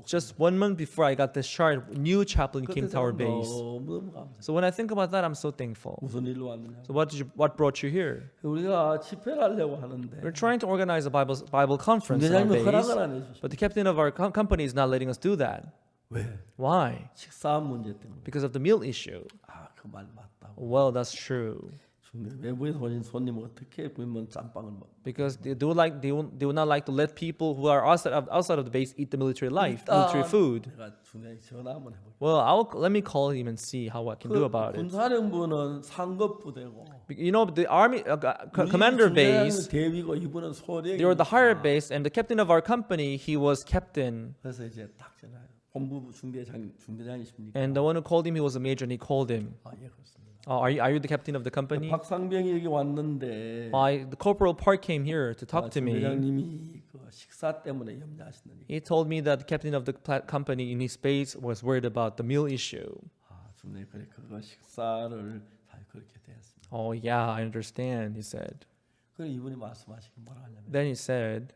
Just 1 month before I got discharged, a new chaplain came to our base. 너무 감사해요. So when I think about that, I'm so thankful. 무슨 일로 왔느냐? So what brought you here? 우리가 집회를 하려고 하는데. We're trying to organize a Bible conference in our 중대장님이 base, 허락을 안 해주시죠. but the captain of our company is not letting us do that. 왜? Why? 식사 문제 때문에. Because of the meal issue. 그 말 맞다고. Well, that's true. 외부에서 오신 손님 어떻게 보면 짬빵을 먹? Because they would not like to let people who are outside of the base eat the military military food. 내가 중대장님 전화 한번 해볼게. Well, let me call him and see how I can do about it. 군사령부는 상급부대고. The army commander base. 대위고 이분은 소령. They were the higher base, and the captain of our company, he was captain. 그래서 이제 딱 전화. 본부 중대장이십니까? And the one who called him, he was a major, and he called him. 예, 그렇습니다. Are you the captain of the company? 박상병이 여기 왔는데. The Corporal Park came here to talk to me. 중대장님이 식사 때문에 염려하시는. He told me that the captain of the company in his base was worried about the meal issue. 중대장님 그래 그거 식사를 다 그렇게 되었습니다. Oh yeah, I understand, he said. 그래 이분이 말씀하시기 뭐라 하냐면. Then he said,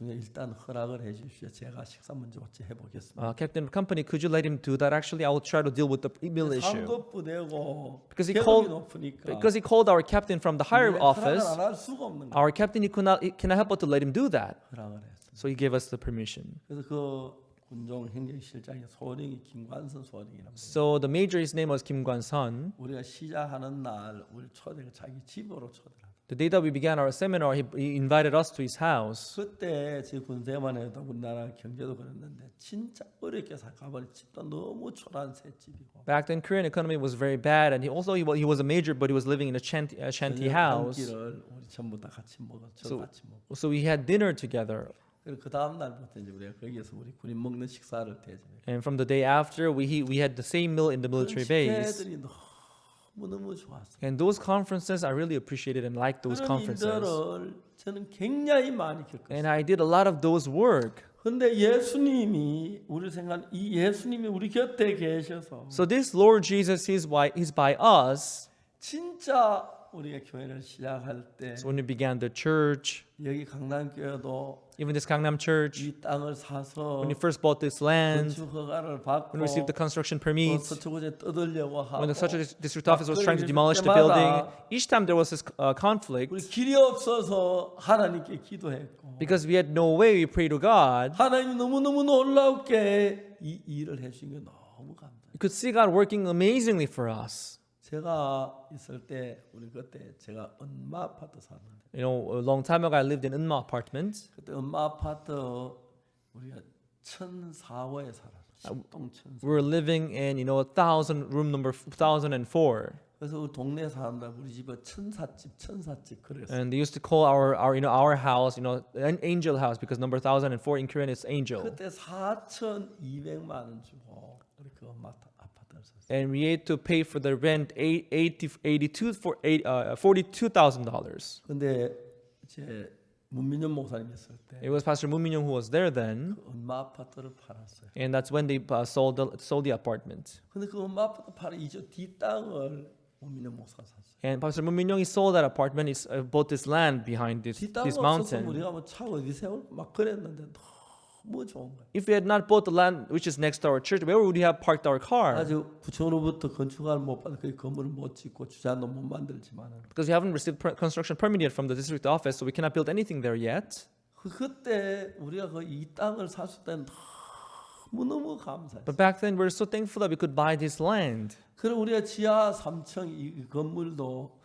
일단 허락을 해주십시오. 제가 식사 문제 어찌 해보겠습니다. Captain of the company, could you let him do that? Actually, I will try to deal with the meal issue. 상급부대고 Because he called our captain from the higher office. 할 수가 없는 거예요. Our captain, he cannot help but to let him do that. 허락을 했습니다. So he gave us the permission. 그래서 군종 행정실장의 소령이 김관선 소령이랍니다. So the major, his name was Kim Kwan-sun. 우리가 시작하는 날 우리 초대가 자기 집으로 초대를. The day that we began our seminar, he invited us to his house. 그때 제 군대만 해도 우리나라 경제도 그랬는데 진짜 어렵게 살아버린 집도 너무 초라한 새 집이고. Back then, Korean economy was very bad, and he was a major, but he was living in a shanty house. 끼를 우리 전부 다 같이 먹어, 저 같이 먹어. So we had dinner togetger. 그리고 그 다음 날부터 이제 우리가 거기에서 우리 군인 먹는 식사를 대접해. And from the day after, we had the same meal in the military base. 식혜들이 너무 좋았어. And those conferences, I really appreciated and liked those 그런 conferences. 일들을 저는 굉장히 많이 겪었어요. And I did a lot of those work. 근데 예수님이 우리 생각 이 예수님이 우리 곁에 계셔서 So this Lord Jesus, he's by us. 진짜 우리가 교회를 시작할 때 So when we began the church, 여기 강남교회도 even this Gangnam Church, 이 땅을 사서 when we first bought this land, 건축 허가를 받고 when we received the construction 또 permits, 서초구에 떠들려고 하고 when the Such District Office was trying to demolish the building, each time there was this conflict, 우리 길이 없어서 하나님께 기도했고 because we had no way, we prayed to God. 하나님이 너무너무 놀랍게 이 일을 해주신 게 너무 감사해요. We could see God working amazingly for us. 제가 있을 때 우리 그때 제가 엄마 아파트 살았는데 You know, a long time ago, I lived in Unma apartment. 그때 엄마 아파트 우리가 1004호에 살았어요. 10동 1004. We were living in, you know, room number 1004. 그래서 우리 동네 사람들 우리 집에 천사집 그랬어요. And they used to call our house, you know, an angel house, because number 1004 in Korean is angel. 그때 4,200만 원 주고 우리 그 엄마 아파트를 샀어요. And we had to pay for the rent $42,000. 근데 이제 문민현 목사님 있을 때 It was Pastor Moon Min-young who was there then, 그 엄마 아파트를 팔았어요. and that's when they sold the apartment. 근데 그 엄마 아파트 팔아 이제 뒷 땅을 문민현 목사가 샀어요. And Pastor Moon Min-young, he sold that apartment. He bought this land behind this 뒷 땅 없어서 mountain. 우리가 뭐 차 어디 세울까 막 그랬는데 너무 좋은 거예요. If we had not bought the land which is next to our church, where would we have parked our car? 아직 구청으로부터 건축을 못 받아 그 건물을 못 짓고 주차도 못 만들지만은 Because we haven't received construction permit yet from the district office, so we cannot build anything there yet. 그때 우리가 그 이 땅을 샀을 때는 너무 감사했어요. But back then, we were so thankful that we could buy this land. 그리고 우리가 지하 3층 이 건물도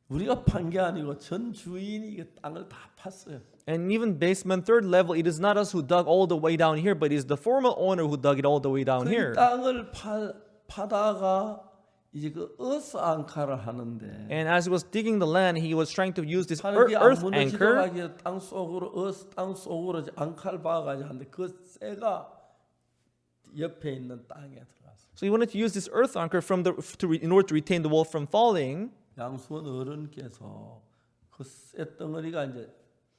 우리가 판 게 아니고 전 주인이 이 땅을 다 팠어요. And even basement, third level, it is not us who dug all the way down here, but it is the former owner who dug it all the way down 그 here. 땅을 파다가 이제 그 어스 앙카를 하는데 And as he was digging the land, he was trying to use this 하는 게 안 earth 무너지도록 anchor. 하기 땅 속으로 땅 속으로 앙카를 박아가지고 하는데 그 쇠가 옆에 있는 땅에 들어갔어. So he wanted to use this earth anchor in order to retain the wall from falling. 양수원 어른께서 그 쇠덩어리가 이제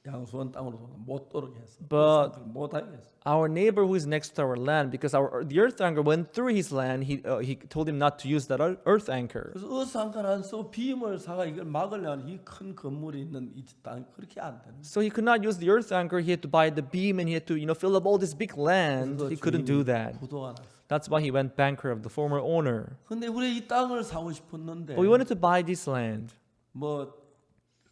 양수원 땅으로 못 들어오게 했어. But 못 하게 했어. our neighbor who is next to our land, because the earth anchor went through his land, he told him not to use that earth anchor. 그래서 어스 앙카를 안 쓰고 빔을 사가 이걸 막으려면 이 큰 건물이 있는 이 땅 그렇게 안 되는. So he could not use the earth anchor. He had to buy the beam, and he had to, fill up all this big land. He couldn't do that. 부도가 났어. That's why he went bankrupt, the former owner. 근데 우리 이 땅을 사고 싶었는데 But we wanted to buy this land. 뭐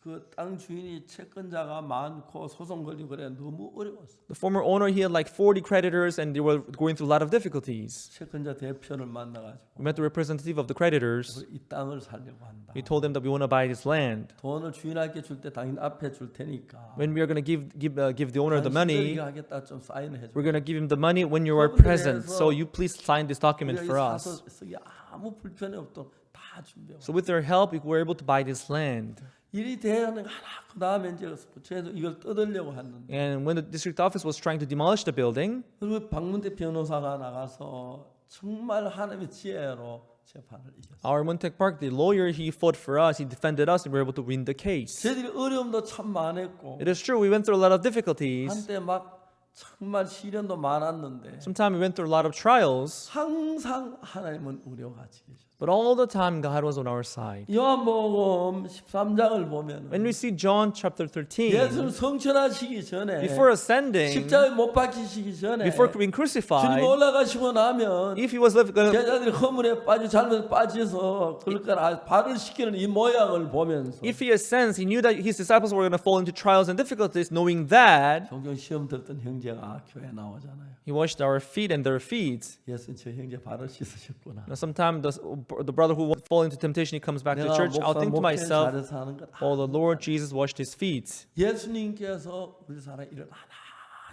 그 땅 주인이 채권자가 많고 소송 걸리고 그래 너무 어려웠어. The former owner, he had like 40 creditors, and they were going through a lot of difficulties. 채권자 대표를 만나가지고 We met the representative of the creditors. 이 땅을 살려고 한다. We told them that we want to buy this land. 돈을 주인한테 줄 때 당연 앞에 줄 테니까. When we are going to give the owner the money, 하겠다 좀 사인을 해줘. we're going to give him the money when you are present. So you please sign this document for us. 쓰기 아무 불편이 없도록 다 준비하고. So with their help, we were able to buy this land. 일이 대하는 하나 그 다음에 이제 부처에서 이걸 뜯으려고 했는데. And when the district office was trying to demolish the building, 그리고 박문태 변호사가 나가서 정말 하나님의 지혜로 재판을 이겼어요. our Muntek Park, the lawyer, he fought for us. He defended us, and we were able to win the case. 저희들이 어려움도 참 많았고 It is true, we went through a lot of difficulties. 한때 막 정말 시련도 많았는데 Sometimes we went through a lot of trials, 항상 하나님은 우리와 같이 계셨어요. but all the time God was on our side. 요한복음 13장을 보면 When we see John chapter 13, 예수를 성천하시기 전에 before ascending, 십자가에 못 박히시기 전에 before being 주님 crucified, 올라가시고 나면 if he was going to, 제자들이 허물에 잘못 빠져서 그러니까 발을 씻기는 이 모양을 보면서 if he ascends, he knew that his disciples were going to fall into trials and difficulties, knowing that 종종 시험 들었던 형제 형제가 교회 나오잖아요. He washed our feet and their feet. 예수님 저 형제 발을 씻으셨구나. Now, sometimes the brother who won't fall into temptation, he comes back to 내가 church. I'll think to 목회 myself, 잘해서 하는 것. oh, the Lord Jesus washed his feet. 예수님께서 우리 사람 일을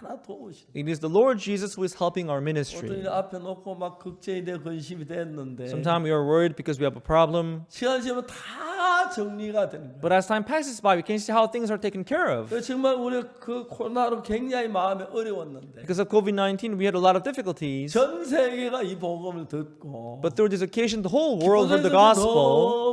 하나 도우시는. It is the Lord Jesus who is helping our 어떤 ministry. 일 앞에 놓고 막 걱정이 돼 근심이 됐는데 Sometimes we are worried because we have a problem. 시간 지나면 다 정리가 되는 거예요. But as time passes by, we can see how things are taken care of. 그래서 정말 우리 그 코로나로 굉장히 마음이 어려웠는데 Because of COVID-19, we had a lot of difficulties. 전 세계가 이 복음을 듣고 But through this occasion, the whole world heard the 기뻐서 gospel.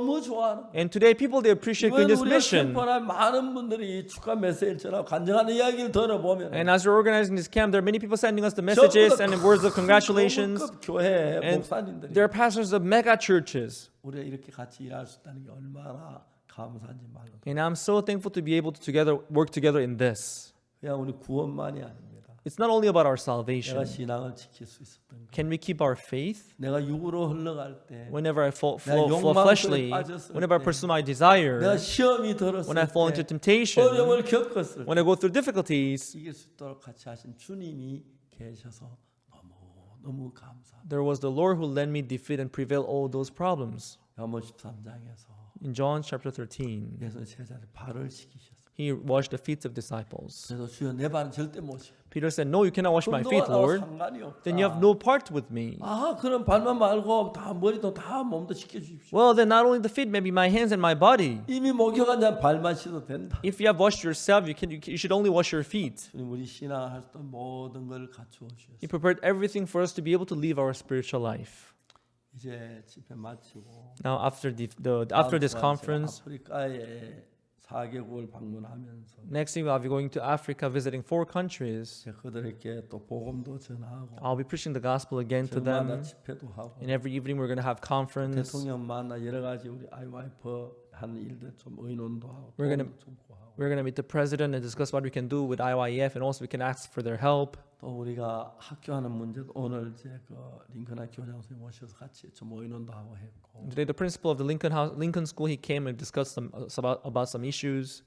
너무 좋아하는 거예요. And today, people, they appreciate 이번 goodness 우리가 mission. 캠프나 많은 분들이 이 축하 메시지를 전하고 간증하는 이야기를 들어보면 And as we're organizing this camp, there are many people sending us the messages and words of congratulations. 고급 교회 And 목사님들이 they're pastors of mega churches. 우리가 이렇게 같이 일할 수 있다는 게 얼마나 감사한지 말로. And I'm so thankful to be able to work together in this. 그냥 우리 구원만이 아닙니다. It's not only about our 내가 salvation. 신앙을 지킬 수 있었던 거. Can we keep our faith? 내가 육으로 흘러갈 때, Whenever I fall 욕망 fleshly, 속에 빠졌을 whenever I 때, pursue my 내가 desire, 시험이 들었을 when I fall into 때, temptation, 어려움을 겪었을 때 when I go through difficulties, 이길 수 있도록 같이 하신 주님이 계셔서 너무 감사합니다. there was the Lord who led me defeat and prevail all those problems. 요한 13장에서 In John chapter 13, 예수님 제자들 발을 씻기셨어요. he washed the feet of disciples. 그래서 주여 내 발은 절대 못 씻어. Peter said, no, you cannot wash my 그럼 feet, 너와 나와 Lord. 상관이 없다. Then you have no part with me. 아, 그럼 발만 말고 다 머리도 다 몸도 씻겨 주십시오. Well, then not only the feet, maybe my hands and my body. 이미 목욕한 자 발만 씻어도 된다. If you have washed yourself, you should only wash your feet. 주님 우리 신앙할 수 있는 모든 걸 갖추어 주셨어요. He prepared everything for us to be able to live our spiritual life. 이제 집회 마치고 Now, after this conference, 아프리카에 4개국을 방문하면서 next thing I'll be going to Africa, visiting 4 countries. 그들에게 또 복음도 전하고 I'll be preaching the gospel again to 저마다 them. 집회도 하고 And every evening we're going to have conference. 대통령 만나 여러 가지 우리 IYF 하는 일들 좀 의논도 하고 We're gonna- 도움도 좀 구하고 We're going to meet the president and discuss what we can do with IYF, and also we can ask for their help. 또 우리가 학교하는 문제도 오늘 이제 그 링컨 학교 교장 선생님 모셔서 같이 좀 의논도 하고 했고 Today, the principal of the Lincoln School, he came and discussed about some issues.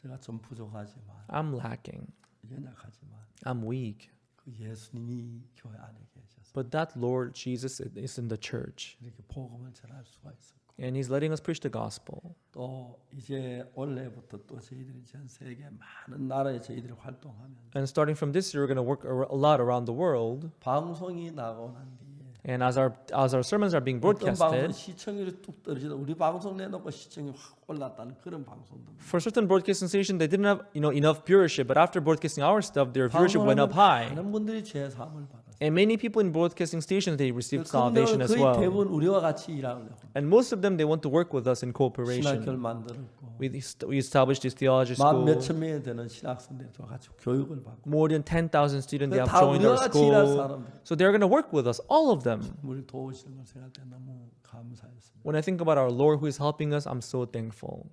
제가 좀 부족하지만 I'm lacking. 연약하지만 I'm weak. 그 예수님이 교회 안에 계셔서 But that Lord Jesus is in the church, 이렇게 복음을 전할 수가 있었고 and He's letting us preach the gospel. 또 이제 올해부터 또 저희들이 전 세계 많은 나라에 저희들이 활동하면서 And starting from this year, we're going to work a lot around the world. 방송이 나고 난 뒤에 And as our sermons are being 어떤 방송 broadcasted, 시청률이 뚝 떨어지다 우리 방송 내놓고 시청이 확 올랐다는 그런 방송도 for certain broadcasting stations, they didn't have enough viewership. But after broadcasting our stuff, their viewership went up high. 많은 분들이 죄 사함을 받았어요. And many people in broadcasting stations, they received salvation as 거의 well. 대부분 우리와 같이 일하려고 And most of them, they want to work with us in 신학교를 cooperation. 만들었고 We established this theology 만 school. 몇천 명이 되는 신학생들과 같이 교육을 받고 More than 10,000 students they have 다 joined our 우리와 같이 일할 school. 사람들 So they're going to work with us, all of them. 우리를 도우시는 걸 생각할 때 너무 감사했습니다. When I think about our Lord who is helping us, I'm so thankful.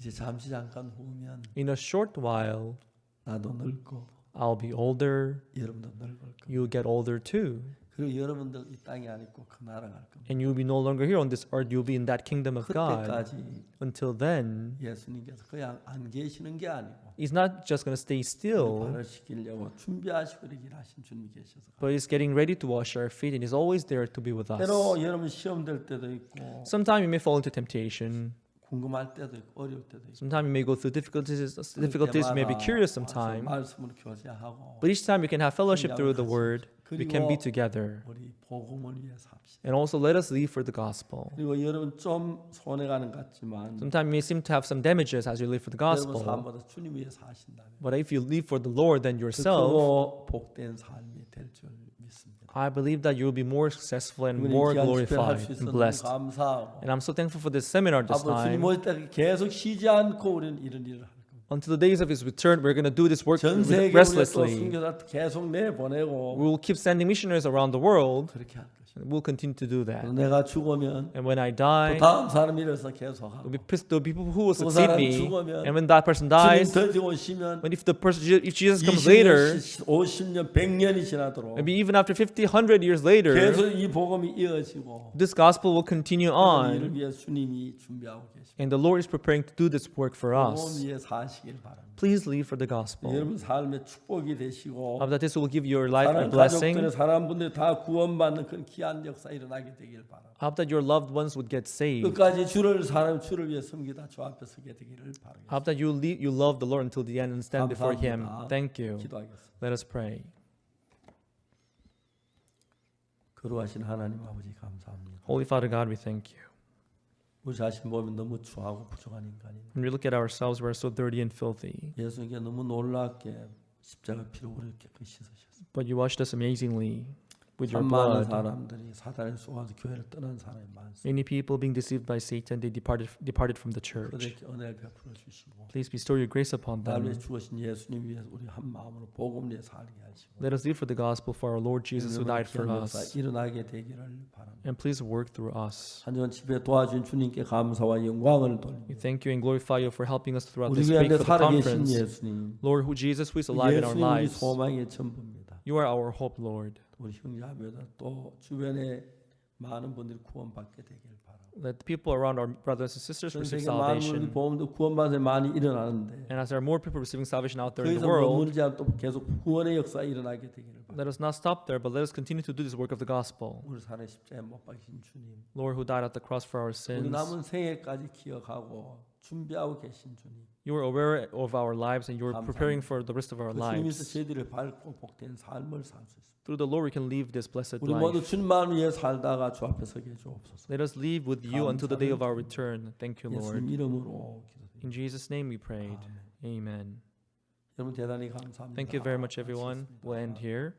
이제 잠시 잠깐 후면 In a short while, 나도 늙고 I'll be older. 여러분도 늙을 겁니다. You'll get older too. 그리고 여러분들 이 땅에 안 있고 그 나라 갈 겁니다. And you'll be no longer here on this earth. You'll be in that kingdom of God. 그때까지 Until then, 예수님께서 그냥 안 계시는 게 아니고 He's not just going to stay still, 발을 씻기려고 준비하시고 이렇게 일하신 주님이 계셔서 but He's getting ready to wash our feet, and He's always there to be with us. 때로 여러분 시험 될 때도 있고 Sometimes you may fall into temptation. 궁금할 때도 있고 어려울 때도 있고 Sometimes you may go through difficulties. You may be curious sometimes. 말씀으로 교제하고 But each time we can have fellowship through the Word, we can be 그리고 together. 우리 복음을 위해서 합시다. And also let us live for the gospel. 그리고 여러분 좀 손해가는 것 같지만 Sometimes you may seem to have some damages as you live for the 여러분 gospel. 삶보다 주님 위해서 하신다면 But if you live for the Lord than yourself, 크고 복된 삶이 될 줄 믿습니다. I believe that you will be more successful and 우리 more 귀한 집회를 glorified 할수 and 있어서 blessed. 감사하고 And I'm so thankful for this seminar this 앞으로 주님 time. 올 때 계속 쉬지 않고 우리는 이런 일을 할 겁니다. Until the days of His return, we're going to do this work 전 세계에 또 restlessly. 순교자 계속 내보내고 We will keep sending missionaries around the world, 그렇게 할 것입니다. We'll continue to do that. 내가 죽으면 And when I 또 die, 다음 사람이 일어서 계속하고 the people who will 또 succeed 사람이 me, 죽으면 and when that person 주님 dies, 더 오시면 when if Jesus comes 20년, later, 50년, 100년이 지나도록 maybe even after 50, 100 years later, 계속 이 복음이 이어지고 this gospel will continue 이를 on, 위해 주님이 준비하고 계십니다. and the Lord is preparing to do this work for 복음 us. 위해 사시길 바랍니다. Please live for the gospel. 여러분 삶의 축복이 되시고 Hope that this will give your life a 사랑하는 blessing. 가족들의 사랑분들이 다 구원받는 그런 귀한 역사 일어나게 되길 바랍니다. Hope that your loved ones would get saved. 끝까지 주를 위해 섬기다 주 앞에 서게 되기를 바랍니다. Hope that you love the Lord until the end and stand before Him. 감사합니다. Thank you. 기도하겠습니다. Let us pray. 거룩하신 하나님 아버지 감사합니다. Holy Father God, we thank you. 우리 자신 보면 너무 추하고 부족한 인간입니다. When we look at ourselves, we're so dirty and filthy. 예수님께 너무 놀랍게 십자가 피로 우리를 깨끗이 씻으셨습니다. But you washed us amazingly with your 많은 blood. 사람들이 사단에 속아서 교회를 떠난 사람이 많습니다. Many people being deceived by Satan, they departed from the church. 그들에게 은혜를 베풀어 주시고 Please bestow your grace upon 날 위해 them. 죽으신 예수님 위해서 우리 한 마음으로 복음 위해 살게 하시고 Let us live for the gospel for our Lord Jesus who died for 역사 us. 일어나게 되기를 바랍니다. And please work through us. 한 주간 집에 도와준 주님께 감사와 영광을 We 돌립니다. thank you and glorify you for helping us throughout 우리 this week 가운데 for the 살아계신 conference. 예수님, Lord, who Jesus who is alive in our 예수님 우리 lives. 소망의 전부입니다. You are our hope, Lord. 우리 형제자매들 또 주변에 많은 분들이 구원받게 되길 바랍니다. Let the people around our brothers and sisters 전 receive 세계 많은 분들이 salvation. 보험도 구원받아 많이 일어나는데 And as there are more people receiving salvation out there in 거기서 the world, 머무르지 않고 또 계속 구원의 역사 일어나게 되기를 바랍니다. let us not stop there, but let us continue to do this work of the gospel. 우리 사랑의 십자가에 못 박히신 주님, Lord, who died at the cross for our 우리 sins, 남은 생애까지 기억하고 준비하고 계신 주님, you are aware of our lives and you are 감사합니다. preparing for the rest of our 그 주님께서 lives. 저희들을 밟고 복된 삶을 살 수 있습니다. Through the Lord, we can live this blessed 우리 모두 life. 주님만 위해 살다가 주 앞에 서게 주옵소서. Let us live with you until the day of our return. Thank you, 예수님 Lord. 이름으로 기도드립니다. In Jesus' name we prayed. Amen. 여러분 대단히 감사합니다. Thank you very much, everyone. We'll end here.